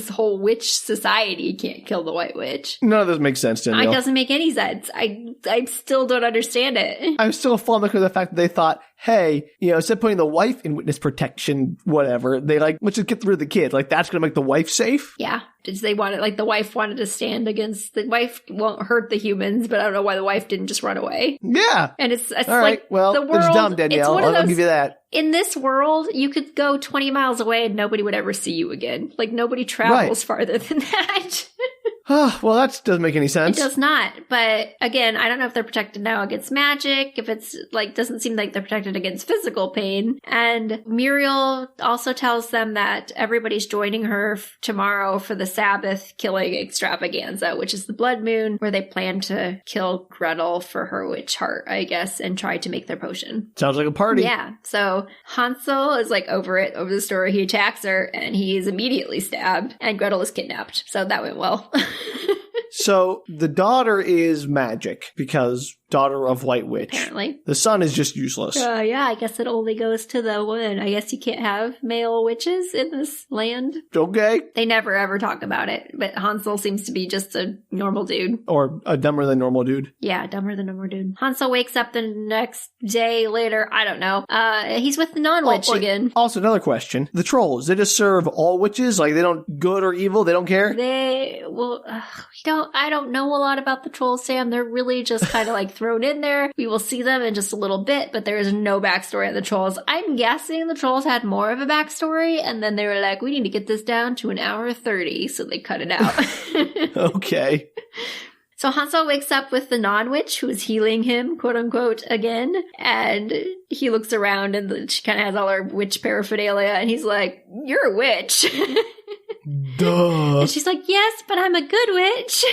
whole witch society can't kill the white witch. None of this makes sense, Danielle. It doesn't make any sense. I still don't understand it. I'm still flummoxed with the fact that they thought, hey, instead of putting the wife in witness protection, whatever, they let's just get rid of the kid. That's going to make the wife safe? Yeah. They wanted, the wife wanted to stand against, the wife won't hurt the humans, but I don't know why the wife didn't just run away. Yeah. And it's all right. Well, the world, it's dumb, Danielle. I'll give you that. In this world, you could go 20 miles away and nobody would ever see you again. Nobody travels farther than that. Well, that doesn't make any sense. It does not. But again, I don't know if they're protected now against magic, if it's doesn't seem like they're protected against physical pain. And Muriel also tells them that everybody's joining her tomorrow for the Sabbath killing extravaganza, which is the blood moon, where they plan to kill Gretel for her witch heart, I guess, and try to make their potion. Sounds like a party. Yeah. So Hansel is over the story. He attacks her and he is immediately stabbed, and Gretel is kidnapped. So that went well. So the daughter is magic because daughter of white witch. Apparently. The son is just useless. Yeah, I guess it only goes to the woman. I guess you can't have male witches in this land. Okay. They never ever talk about it, but Hansel seems to be just a normal dude. Or a dumber than normal dude. Yeah, dumber than normal dude. Hansel wakes up the next day later, I don't know. He's with the non-witch again. Also, another question. The trolls, they just serve all witches? They don't good or evil? They don't care? I don't know a lot about the trolls, Sam. They're really just kind of thrown in there. We will see them in just a little bit, but there is no backstory on the trolls. I'm guessing the trolls had more of a backstory, and then they were like, we need to get this down to 1:30, so they cut it out. Okay. So Hansel wakes up with the non-witch who is healing him, quote unquote, again. And he looks around and she kind of has all her witch paraphernalia. And he's like, you're a witch. Duh. And she's like, yes, but I'm a good witch.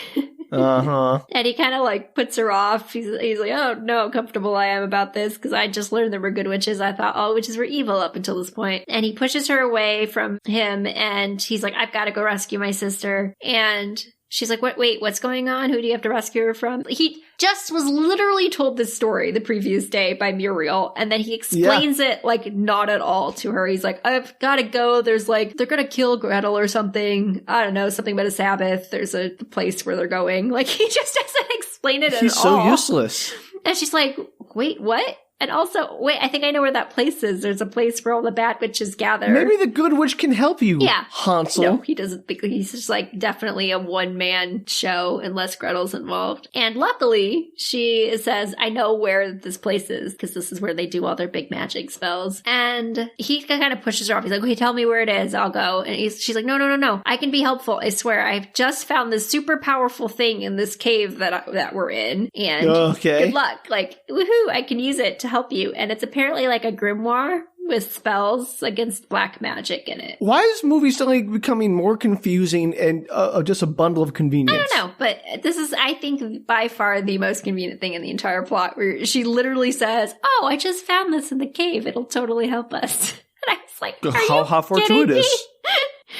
Uh-huh. And he kind of puts her off. He's like, oh, no, how comfortable I am about this because I just learned there were good witches. I thought all witches were evil up until this point. And he pushes her away from him and he's like, I've got to go rescue my sister. And she's like, wait, what's going on? Who do you have to rescue her from? He just was literally told this story the previous day by Muriel, and then he explains it not at all to her. He's like, I've got to go. There's they're going to kill Gretel or something. I don't know, something about a Sabbath. There's a place where they're going. He just doesn't explain it at all. He's so useless. And she's like, wait, what? And also, wait, I think I know where that place is. There's a place where all the bad witches gather. Maybe the good witch can help you, Hansel. No, he doesn't think he's just definitely a one-man show unless Gretel's involved. And luckily, she says, I know where this place is because this is where they do all their big magic spells. And he kind of pushes her off. He's like, okay, tell me where it is. I'll go. And she's like, no. I can be helpful. I swear. I've just found this super powerful thing in this cave that we're in. And good luck. Woohoo, I can use it to help you. And it's apparently a grimoire with spells against black magic in it. Why is this movie suddenly becoming more confusing and just a bundle of convenience? I don't know, but this is, I think, by far the most convenient thing in the entire plot, where she literally says, oh, I just found this in the cave. It'll totally help us. And I was like, how fortuitous.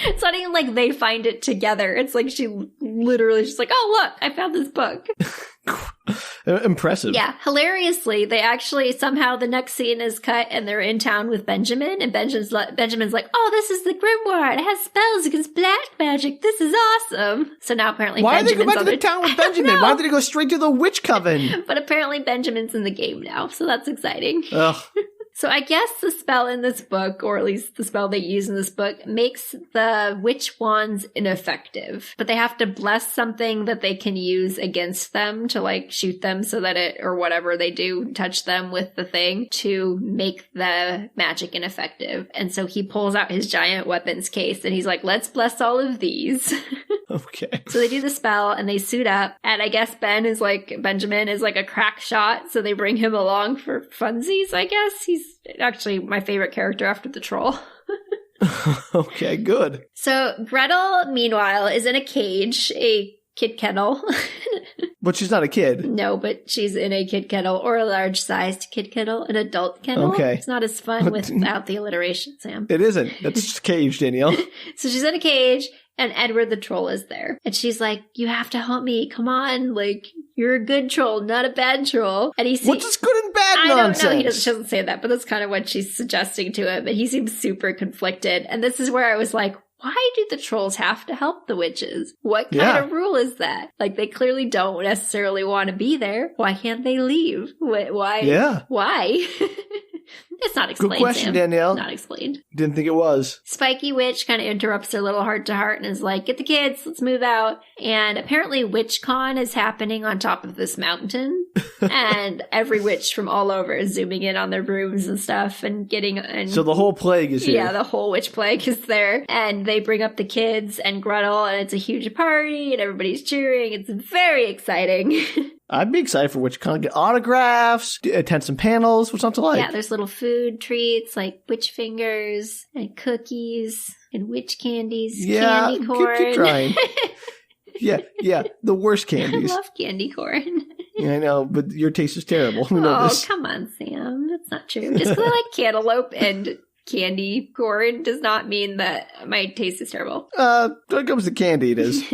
It's not even they find it together. It's she's like, oh, look, I found this book. Impressive. Yeah. Hilariously, they actually somehow the next scene is cut and they're in town with Benjamin, and Benjamin's like, oh, this is the grimoire. It has spells against black magic. This is awesome. So now apparently Why Benjamin's did they go back to the town with Benjamin? Why did they go straight to the witch coven? But apparently Benjamin's in the game now, so that's exciting. Ugh. So I guess the spell in this book, or at least the spell they use in this book, makes the witch wands ineffective. But they have to bless something that they can use against them to shoot them so that it, or whatever they do, touch them with the thing to make the magic ineffective. And so he pulls out his giant weapons case and he's like, let's bless all of these. Okay. So they do the spell and they suit up. And I guess Benjamin is a crack shot. So they bring him along for funsies, I guess. He's actually my favorite character after the troll. Okay, good. So Gretel, meanwhile, is in a cage, a kid kennel. But she's not a kid. No, but she's in a kid kennel, or a large-sized kid kennel, an adult kennel. Okay. It's not as fun without the alliteration, Sam. It isn't. That's just a cage, Danielle. So she's in a cage, and Edward the troll is there. And she's like, you have to help me. Come on. Like, you're a good troll, not a bad troll. And he seems... What's this good and bad nonsense? I don't know. She doesn't say that, but that's kind of what she's suggesting to him. And he seems super conflicted. And this is where I was like, why do the trolls have to help the witches? What kind of rule is that? Like, they clearly don't necessarily want to be there. Why can't they leave? Why? Yeah. Why? It's not explained, Good question, Sam. Danielle. Not explained. Didn't think it was. Spiky Witch kind of interrupts their little heart-to-heart and is like, get the kids, let's move out. And apparently WitchCon is happening on top of this mountain. And every witch from all over is zooming in on their brooms and stuff and getting... So the whole plague is here. Yeah, the whole witch plague is there. And they bring up the kids and Gretel, and it's a huge party, and everybody's cheering. It's very exciting. I'd be excited for WitchCon. Get autographs, attend some panels. What's not to like? Yeah, there's little food treats like witch fingers and cookies and witch candies, candy corn. Keep trying. yeah, the worst candies. I love candy corn. Yeah, I know, but your taste is terrible. We know this. Come on, Sam. That's not true. Just because I like cantaloupe and candy corn does not mean that my taste is terrible. When it comes to candy, it is.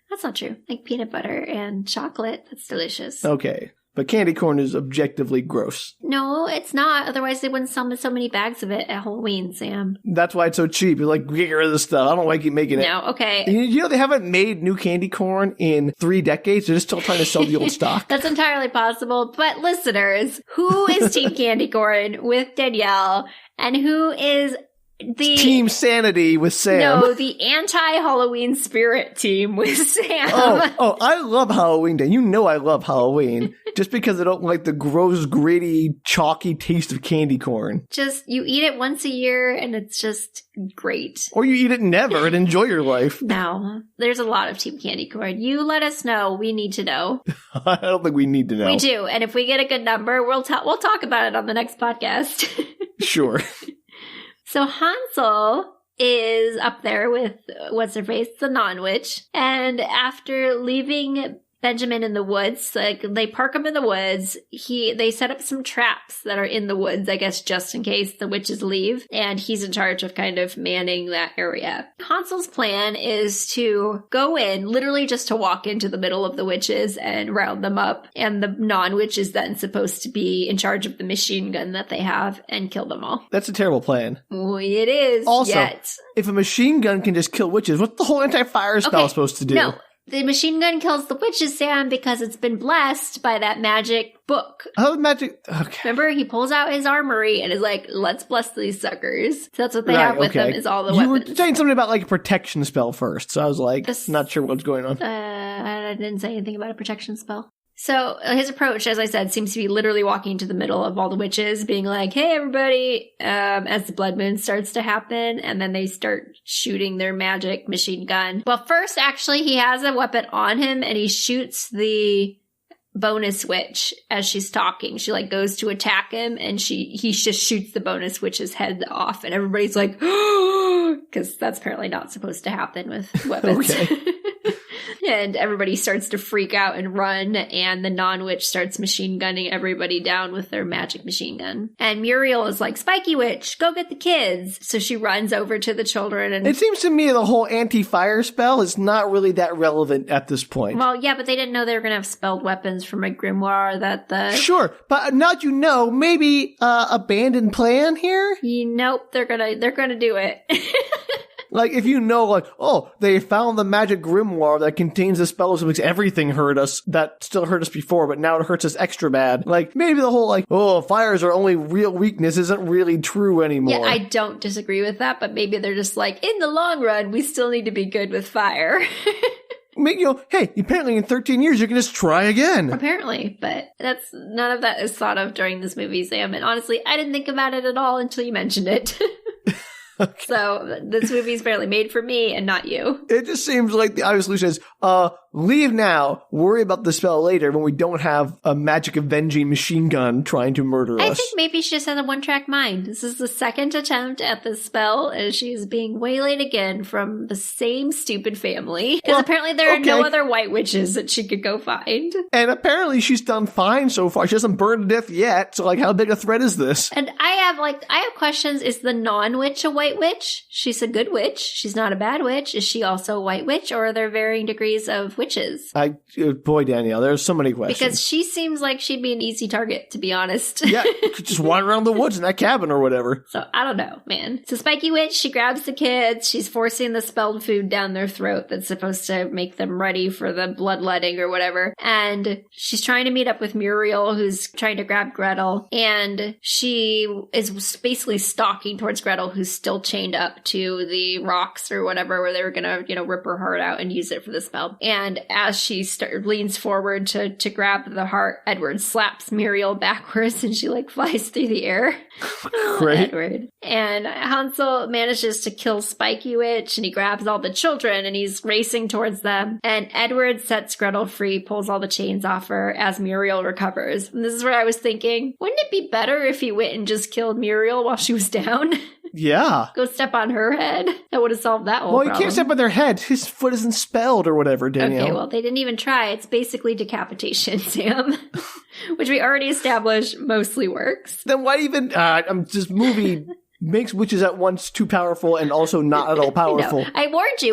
That's not true. Like peanut butter and chocolate. That's delicious. Okay. But candy corn is objectively gross. No, it's not. Otherwise, they wouldn't sell so many bags of it at Halloween, Sam. That's why it's so cheap. You're like, get rid of this stuff. I don't like keep making it. No, okay. You know, they haven't made new candy corn in 3 decades. They're just still trying to sell the old stock. That's entirely possible. But listeners, who is Team Candy Corn with Danielle? And who is... the Team Sanity with Sam. No, the anti-Halloween spirit team with Sam. Oh, I love Halloween Day. You know I love Halloween. Just because I don't like the gross, gritty, chalky taste of candy corn. Just, you eat it once a year and it's just great. Or you eat it never and enjoy your life. No, there's a lot of Team Candy Corn. You let us know. We need to know. I don't think we need to know. We do. And if we get a good number, we'll talk about it on the next podcast. Sure. So Hansel is up there with, what's-her-face, the non-witch. And after leaving Benjamin in the woods, like they park him in the woods, they set up some traps that are in the woods, I guess, just in case the witches leave. And he's in charge of kind of manning that area. Hansel's plan is to go in, literally just to walk into the middle of the witches and round them up. And the non-witch is then supposed to be in charge of the machine gun that they have and kill them all. That's a terrible plan. Well, it is. Also, if a machine gun can just kill witches, what's the whole anti-fire spell supposed to do? No. The machine gun kills the witches, Sam, because it's been blessed by that magic book. Oh, magic. Okay. Remember, he pulls out his armory and is like, let's bless these suckers. So that's what they have with them, is all the weapons. You were saying something about like a protection spell first, so I was like, not sure what's going on. I didn't say anything about a protection spell. So his approach, as I said, seems to be literally walking into the middle of all the witches, being like, hey, everybody, as the blood moon starts to happen, and then they start shooting their magic machine gun. Well, first, actually, he has a weapon on him, and he shoots the bonus witch as she's talking. She, like, goes to attack him, and he just shoots the bonus witch's head off, and everybody's like, because that's apparently not supposed to happen with weapons. Okay. And everybody starts to freak out and run, and the non-witch starts machine gunning everybody down with their magic machine gun. And Muriel is like, Spiky Witch, go get the kids. So she runs over to the children. And it seems to me the whole anti-fire spell is not really that relevant at this point. Well, yeah, but they didn't know they were going to have spelled weapons from a grimoire that the... Sure, but now you know, maybe abandoned plan here? Nope, they're gonna do it. Like, if you know, like, oh, they found the magic grimoire that contains the spell that makes everything hurt us, that still hurt us before, but now it hurts us extra bad. Like, maybe the whole, like, oh, fires are only real weakness isn't really true anymore. Yeah, I don't disagree with that, but maybe they're just like, in the long run, we still need to be good with fire. Hey, apparently in 13 years, you can just try again. Apparently, but none of that is thought of during this movie, Sam, and honestly, I didn't think about it at all until you mentioned it. Okay. So this movie's apparently made for me and not you. It just seems like the obvious solution is, leave now. Worry about the spell later when we don't have a magic avenging machine gun trying to murder us. I think maybe she just has a one-track mind. This is the second attempt at this spell, and she's being waylaid again from the same stupid family. Because apparently there are no other white witches that she could go find. And apparently she's done fine so far. She hasn't burned to death yet. So, like, how big a threat is this? And I have questions. Is the non-witch a white witch? She's a good witch. She's not a bad witch. Is she also a white witch, or are there varying degrees of witches? Boy, Danielle, there's so many questions. Because she seems like she'd be an easy target, to be honest. Yeah, could just wander around the woods in that cabin or whatever. So, I don't know, man. So, Spiky Witch, she grabs the kids. She's forcing the spelled food down their throat that's supposed to make them ready for the bloodletting or whatever. And she's trying to meet up with Muriel, who's trying to grab Gretel. And she is basically stalking towards Gretel, who's still chained up to the rocks or whatever, where they were going to, rip her heart out and use it for the spell. And as she leans forward to grab the heart, Edward slaps Muriel backwards and she flies through the air. Great. Edward. And Hansel manages to kill Spiky Witch, and he grabs all the children and he's racing towards them. And Edward sets Gretel free, pulls all the chains off her as Muriel recovers. And this is where I was thinking, wouldn't it be better if he went and just killed Muriel while she was down? Yeah. Go step on her head. That would have solved that whole problem. Well, you can't step on their head. His foot isn't spelled or whatever, Danielle. Okay, well, they didn't even try. It's basically decapitation, Sam. Which we already established mostly works. Then why even... this movie... makes witches at once too powerful and also not at all powerful. No, I warned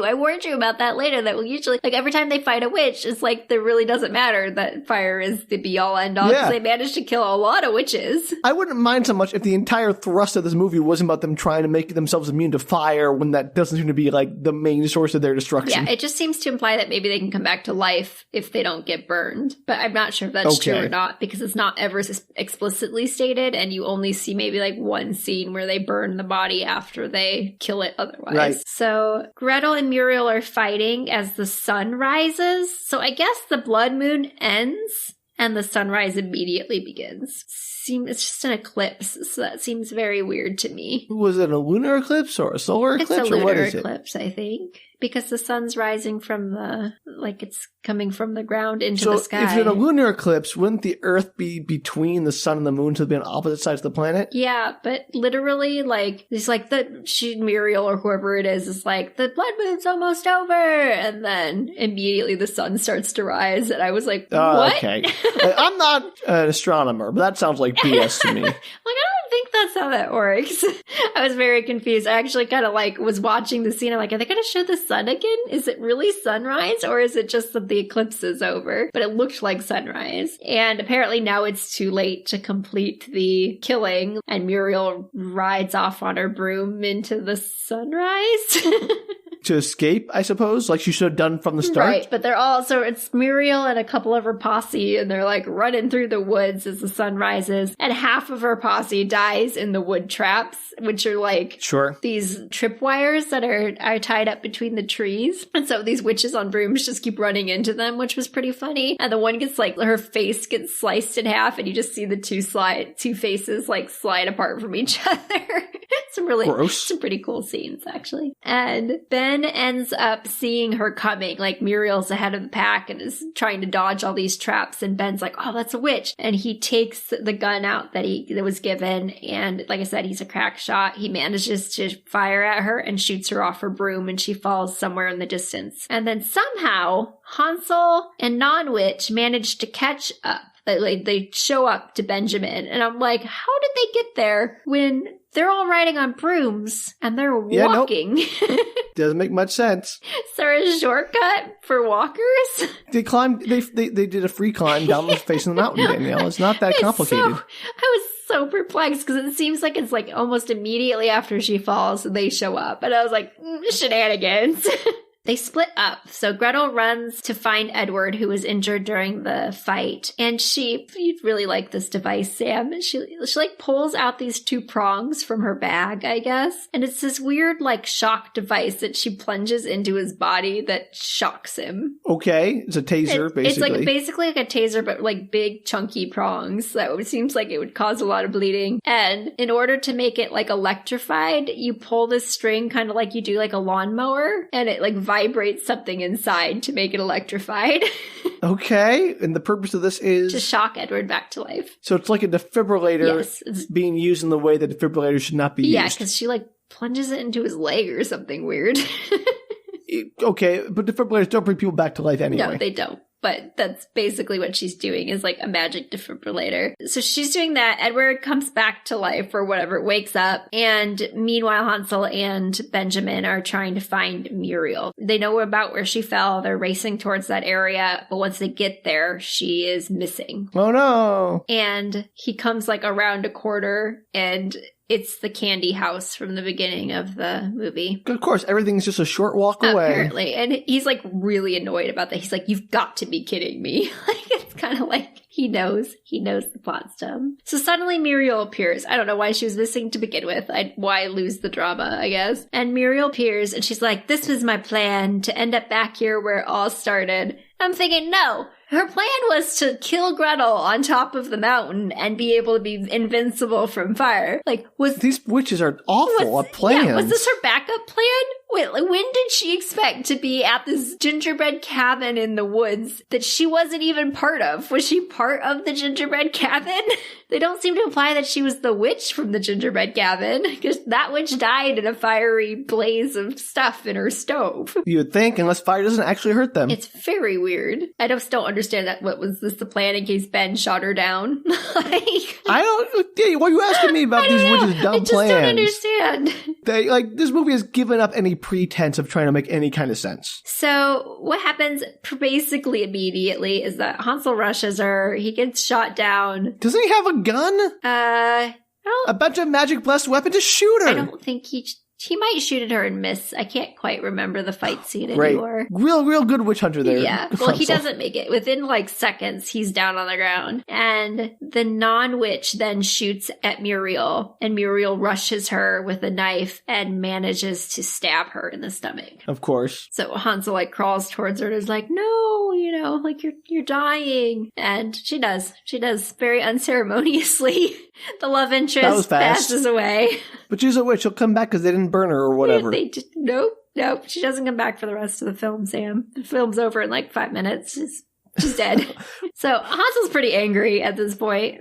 you about that later, that will usually, every time they fight a witch, it's that really doesn't matter that fire is the be-all, end-all, because they managed to kill a lot of witches. I wouldn't mind so much if the entire thrust of this movie wasn't about them trying to make themselves immune to fire, when that doesn't seem to be, the main source of their destruction. Yeah, it just seems to imply that maybe they can come back to life if they don't get burned. But I'm not sure if that's true or not, because it's not ever explicitly stated, and you only see maybe, one scene where they burn the body after they kill it otherwise. Right. So Gretel and Muriel are fighting as the sun rises. So I guess the blood moon ends and the sunrise immediately begins. It's just an eclipse, so that seems very weird to me. Was it a lunar eclipse or a solar eclipse? It's a lunar or what is eclipse, I think. Because the sun's rising from it's coming from the ground into the sky. So if in a lunar eclipse, wouldn't the Earth be between the sun and the moon, so it'd be on opposite sides of the planet? Yeah, but literally, Muriel or whoever it is like, the blood moon's almost over! And then immediately the sun starts to rise, and I was like, what? Okay. I'm not an astronomer, but that sounds like BS to me. I don't think that's how that works. I was very confused. I actually kind of was watching the scene. I'm like, are they going to show the sun again? Is it really sunrise, or is it just that the eclipse is over? But it looked like sunrise. And apparently now it's too late to complete the killing, and Muriel rides off on her broom into the sunrise. To escape, I suppose, like she should have done from the start. Right, but it's Muriel and a couple of her posse, and they're running through the woods as the sun rises, and half of her posse dies in the wood traps, which are these tripwires that are tied up between the trees. And so these witches on brooms just keep running into them, which was pretty funny. And the one gets her face gets sliced in half, and you just see the two faces slide apart from each other. Some pretty cool scenes, actually. And Ben ends up seeing her coming. Muriel's ahead of the pack and is trying to dodge all these traps. And Ben's like, oh, that's a witch. And he takes the gun out that was given. And like I said, he's a crack shot. He manages to fire at her and shoots her off her broom, and she falls somewhere in the distance. And then somehow Hansel and Non-Witch manage to catch up. They show up to Benjamin, and I'm like, how did they get there when they're all riding on brooms and they're walking? Doesn't make much sense. Is there a shortcut for walkers? They climbed. They did a free climb down the face of the mountain, Danielle. It's not that complicated. I was so perplexed because it seems like it's almost immediately after she falls they show up, and I was like, shenanigans. They split up. So Gretel runs to find Edward, who was injured during the fight. And you'd really like this device, Sam. She pulls out these two prongs from her bag, I guess. And it's this weird, shock device that she plunges into his body that shocks him. Okay. It's a taser, basically. It's basically like a taser, but big, chunky prongs. So it seems like it would cause a lot of bleeding. And in order to make it electrified, you pull this string kind of like you do a lawnmower. And it vibrates something inside to make it electrified. Okay, and the purpose of this is? To shock Edward back to life. So it's like a defibrillator being used in the way that defibrillators should not be used. Yeah, because she, plunges it into his leg or something weird. Okay, but defibrillators don't bring people back to life anyway. No, they don't. But that's basically what she's doing, is a magic defibrillator. So she's doing that. Edward comes back to life or whatever, wakes up. And meanwhile, Hansel and Benjamin are trying to find Muriel. They know about where she fell. They're racing towards that area. But once they get there, she is missing. Oh, no. And he comes around a corner, and it's the candy house from the beginning of the movie. Of course, everything's just a short walk away. Apparently. And he's really annoyed about that. He's like, you've got to be kidding me. It's kind of he knows the plot's dumb. So suddenly Muriel appears. I don't know why she was missing to begin with. Why lose the drama, I guess. And Muriel appears and she's like, this was my plan to end up back here where it all started. I'm thinking, no. Her plan was to kill Gretel on top of the mountain and be able to be invincible from fire. These witches are awful at plans. Yeah, was this her backup plan? Wait, when did she expect to be at this gingerbread cabin in the woods that she wasn't even part of? Was she part of the gingerbread cabin? They don't seem to imply that she was the witch from the gingerbread cabin, because that witch died in a fiery blaze of stuff in her stove. You would think, unless fire doesn't actually hurt them. It's very weird. I just don't understand that. What was this, the plan in case Ben shot her down? I don't. Yeah, why are you asking me about these witches' dumb plans? I just don't understand. This movie has given up any pretense of trying to make any kind of sense. So what happens basically immediately is that Hansel rushes her. He gets shot down. Doesn't he have a gun? A bunch of magic blessed weapon to shoot her. I don't think he might shoot at her and miss. I can't quite remember the fight scene anymore. Real good witch hunter there. Yeah. Well, he doesn't make it. Within seconds, he's down on the ground. And the non-witch then shoots at Muriel. And Muriel rushes her with a knife and manages to stab her in the stomach. Of course. So Hansel crawls towards her and is like, no, you're dying. And she does. She does very unceremoniously. The love interest passes away. But she's a witch. She'll come back because they didn't burn her or whatever. Nope. She doesn't come back for the rest of the film, Sam. The film's over in 5 minutes. She's dead. So Hansel's pretty angry at this point.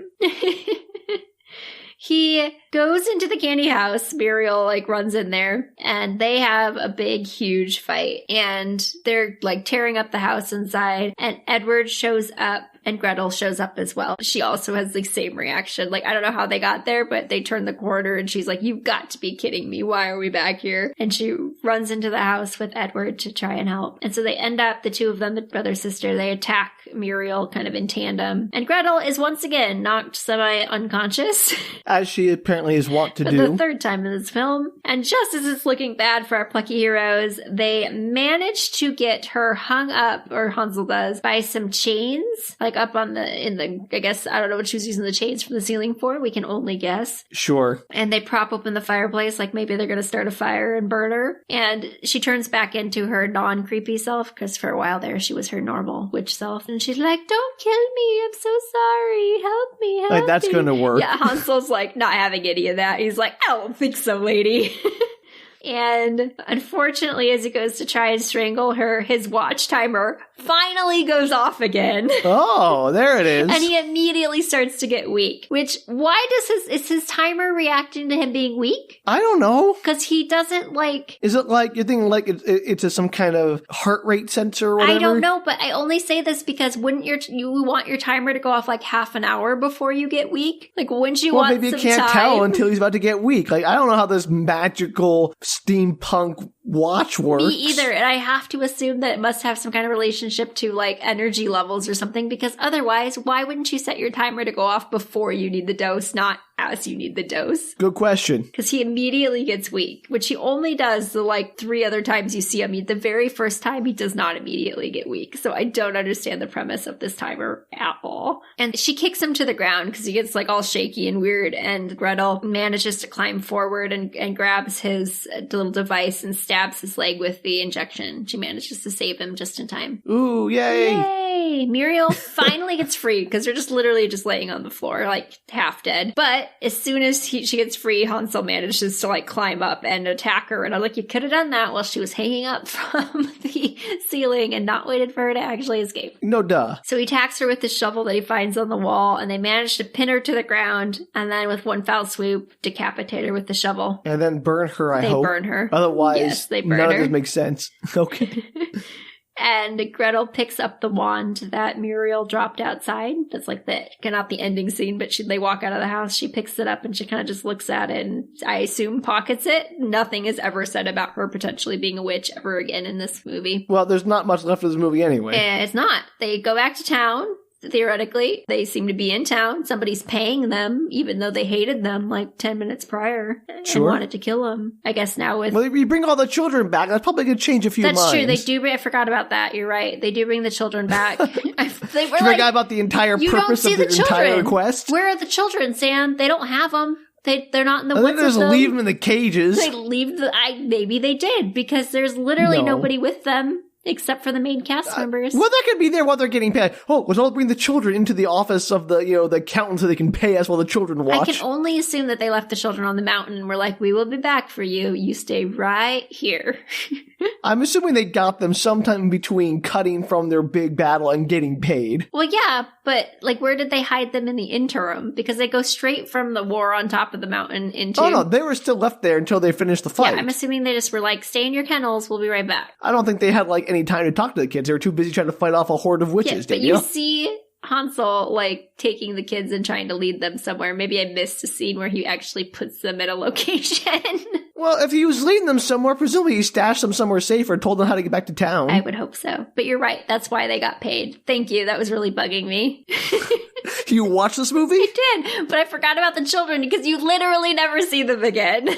He goes into the candy house. Muriel runs in there and they have a big, huge fight. And they're tearing up the house inside. And Edward shows up and Gretel shows up as well. She also has the same reaction. I don't know how they got there, but they turn the corner and she's like, you've got to be kidding me. Why are we back here? And she runs into the house with Edward to try and help. And so they end up, the two of them, the brother-sister, they attack Muriel kind of in tandem. And Gretel is once again knocked semi-unconscious. As she apparently is wont to do. For the third time in this film. And just as it's looking bad for our plucky heroes, they manage to get her hung up, or Hansel does, by some chains. Up on I guess, I don't know what she was using the chains from the ceiling for. We can only guess. Sure. And they prop open the fireplace, maybe they're going to start a fire and burn her. And she turns back into her non-creepy self, because for a while there, she was her normal witch self. And she's like, don't kill me. I'm so sorry. Help me. That's going to work. Yeah, Hansel's not having any of that. He's like, I don't think so, lady. And unfortunately, as he goes to try and strangle her, his watch timer finally goes off again. Oh, there it is. And he immediately starts to get weak. Which, why is his timer reacting to him being weak? I don't know. Because he doesn't Is it you're thinking it's some kind of heart rate sensor or whatever? I don't know, but I only say this because wouldn't you want your timer to go off half an hour before you get weak? Wouldn't you want some time? Well, maybe you can't tell until he's about to get weak. I don't know how this magical steampunk watch works. Me either. And I have to assume that it must have some kind of relationship to energy levels or something, because otherwise, why wouldn't you set your timer to go off before you need the dose, not as you need the dose? Good question. Because he immediately gets weak, which he only does the 3 other times you see him. The very first time, he does not immediately get weak. So I don't understand the premise of this timer at all. And she kicks him to the ground because he gets all shaky and weird. And Gretel manages to climb forward and grabs his little device and stabs stabs his leg with the injection. She manages to save him just in time. Ooh, yay! Yay! Muriel finally gets free because they're just literally just laying on the floor, like half dead. But as soon as she gets free, Hansel manages to like climb up and attack her. And I'm like, you could have done that while she was hanging up from the ceiling and not waited for her to actually escape. No duh. So he attacks her with the shovel that he finds on the wall, and they manage to pin her to the ground, and then with one foul swoop, decapitate her with the shovel. And then burn her, I hope. They burn her. Otherwise, yes, they burn none her. of this makes sense. Okay. And Gretel picks up the wand that Muriel dropped outside. That's like not the ending scene, but they walk out of the house. She picks it up and she kind of just looks at it and I assume pockets it. Nothing is ever said about her potentially being a witch ever again in this movie. Well, there's not much left of this movie anyway. It's not. They go back to town. Theoretically, they seem to be in town. Somebody's paying them, even though they hated them like 10 minutes prior and wanted to kill them. I guess now with... Well, you bring all the children back. That's probably going to change a few minds. That's true. They do. I forgot about that. You're right. They do bring the children back. They were forgot about the entire purpose of the entire quest? Where are the children, Sam? They don't have them. They're not in the woods. They just leave them in the cages. They leave maybe they did, because there's literally nobody with them. Except for the main cast members. Well, they're going to be there while they're getting paid. Oh, let's all bring the children into the office of the accountant so they can pay us while the children watch. I can only assume that they left the children on the mountain and were like, we will be back for you. You stay right here. I'm assuming they got them sometime in between cutting from their big battle and getting paid. Well, yeah, but like, where did they hide them in the interim? Because they go straight from the war on top of the mountain into... Oh, no, they were still left there until they finished the fight. Yeah, I'm assuming they just were like, stay in your kennels, we'll be right back. I don't think they had like any time to talk to the kids. They were too busy trying to fight off a horde of witches. Yeah, but you see Hansel like taking the kids and trying to lead them somewhere. Maybe I missed a scene where he actually puts them at a location. Well, if he was leading them somewhere, presumably he stashed them somewhere safer and told them how to get back to town. I would hope so. But you're right. That's why they got paid. Thank you. That was really bugging me. You watched this movie? I did, but I forgot about the children because you literally never see them again.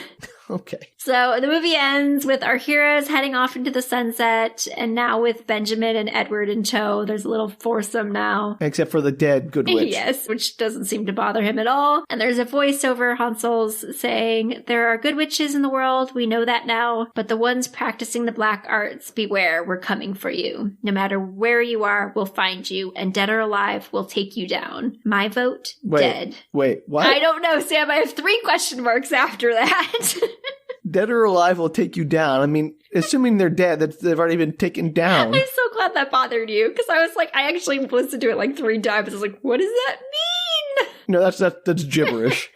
Okay. So the movie ends with our heroes heading off into the sunset, and now with Benjamin and Edward in tow. There's a little foursome now. Except for the dead good witch. Yes, which doesn't seem to bother him at all. And there's a voice over Hansel's saying, there are good witches in the world, we know that now, but the ones practicing the black arts, beware, we're coming for you. No matter where you are, we'll find you, and dead or alive, we'll take you down. My vote, dead. Wait, what? I don't know, Sam. I have 3 question marks after that. Dead or alive will take you down. I mean, assuming they're dead, they've already been taken down. I'm so glad that bothered you, because I was like, I actually listened to it like 3 times. I was like, what does that mean? No, that's gibberish.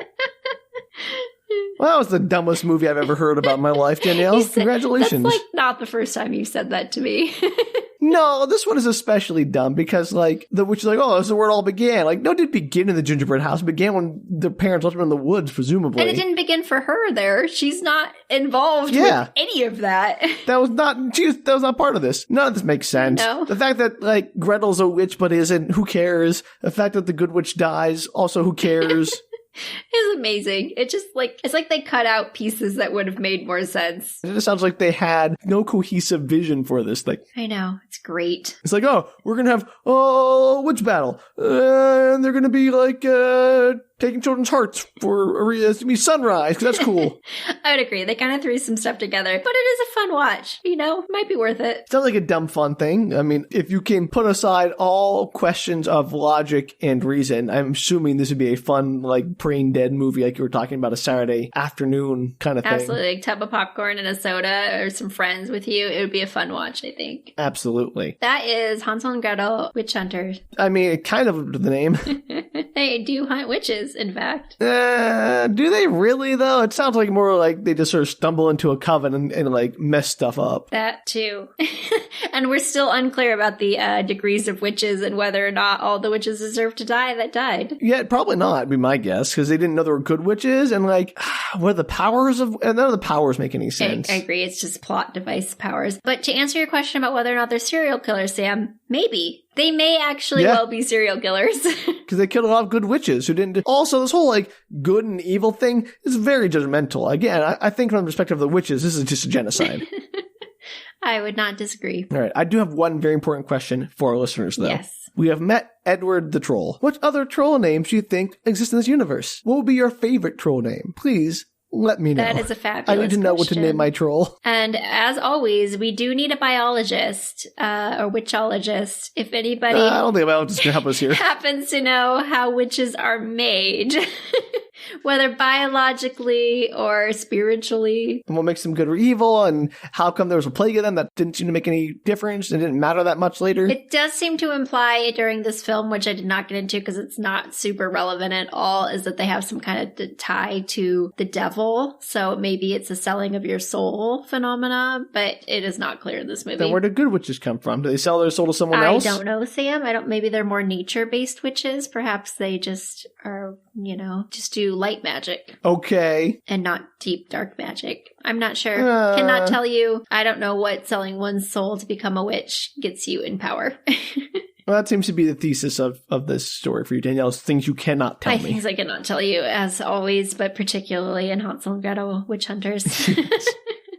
Well, that was the dumbest movie I've ever heard about in my life, Danielle. Congratulations. That's like not the first time you've said that to me. No, this one is especially dumb because, like, the witch is like, oh, this is where it all began. Like, no, it didn't begin in the gingerbread house. It began when their parents left them in the woods, presumably. And it didn't begin for her there. She's not involved with any of that. That was not part of this. None of this makes sense. No. The fact that, like, Gretel's a witch but isn't, who cares? The fact that the good witch dies, also who cares? It's amazing. It's like they cut out pieces that would have made more sense. It just sounds like they had no cohesive vision for this thing. I know. It's great. It's like, oh, we're going to have witch battle. And they're going to be like taking children's hearts for it's gonna be sunrise, because that's cool. I would agree. They kind of threw some stuff together, but it is a fun watch. You know, might be worth it. Sounds like a dumb fun thing. I mean, if you can put aside all questions of logic and reason, I'm assuming this would be a fun, like, brain dead movie, like you were talking about, a Saturday afternoon kind of thing. Absolutely. Like, tub of popcorn and a soda or some friends with you. It would be a fun watch, I think. Absolutely. That is Hansel and Gretel, Witch Hunters. I mean, kind of the name. They do hunt witches, in fact. Do they really, though? It sounds like more like they just sort of stumble into a coven and like, mess stuff up. That, too. And we're still unclear about the degrees of witches and whether or not all the witches deserve to die that died. Yeah, probably not, would be my guess, because they didn't know there were good witches, and like, what are the powers of... None of the powers make any sense. I agree, it's just plot device powers. But to answer your question about whether or not they're serial killers, Sam, maybe. They may actually well be serial killers. Because they killed a lot of good witches who didn't... Also, this whole, like, good and evil thing is very judgmental. Again, I think from the perspective of the witches, this is just a genocide. I would not disagree. All right, I do have one very important question for our listeners, though. Yes. We have met Edward the Troll. What other troll names do you think exist in this universe? What would be your favorite troll name? Please let me know. That is a fabulous I need to know what to question. name my troll. And as always, we do need a biologist or witchologist. If anybody I don't think a biologist can help us here. happens to know how witches are made, whether biologically or spiritually. And what makes them good or evil, and how come there was a plague of them that didn't seem to make any difference and didn't matter that much later. It does seem to imply during this film, which I did not get into because it's not super relevant at all, is that they have some kind of tie to the devil. So maybe it's a selling of your soul phenomena, but it is not clear in this movie. Then where do good witches come from? Do they sell their soul to someone I else? don't know, Sam. Maybe they're more nature-based witches. Perhaps they just are, just do light magic Okay. and not deep dark magic. I'm not sure. Cannot tell you. I don't know what selling one's soul to become a witch gets you in power. Well, that seems to be the thesis of this story for you, Danielle, is things you cannot tell me. Things I cannot tell you, as always, but particularly in Hansel and Gretel Witch Hunters.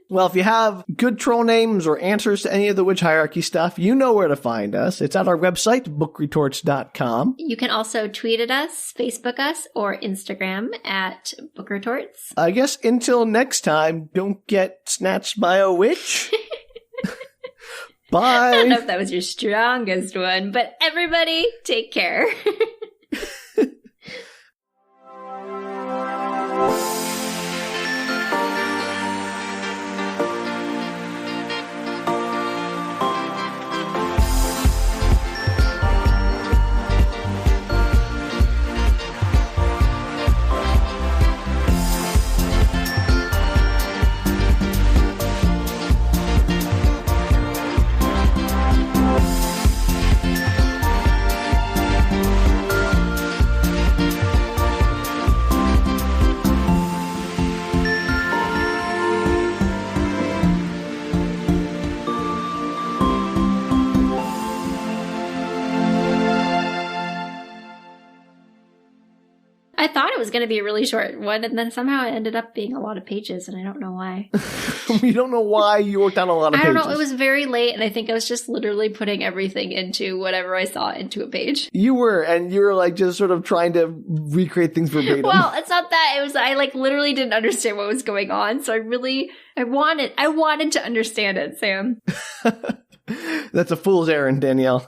Well, if you have good troll names or answers to any of the witch hierarchy stuff, you know where to find us. It's at our website, bookretorts.com. You can also tweet at us, Facebook us, or Instagram at bookretorts. I guess until next time, don't get snatched by a witch. Bye. I don't know if that was your strongest one, but everybody, take care. I thought it was going to be a really short one, and then somehow it ended up being a lot of pages, and I don't know why. We don't know why you worked on a lot of pages. I don't know. It was very late, and I think I was just literally putting everything into whatever I saw into a page. You were like just sort of trying to recreate things verbatim. Well, it's not that. It was I literally didn't understand what was going on, so I wanted to understand it, Sam. That's a fool's errand, Danielle.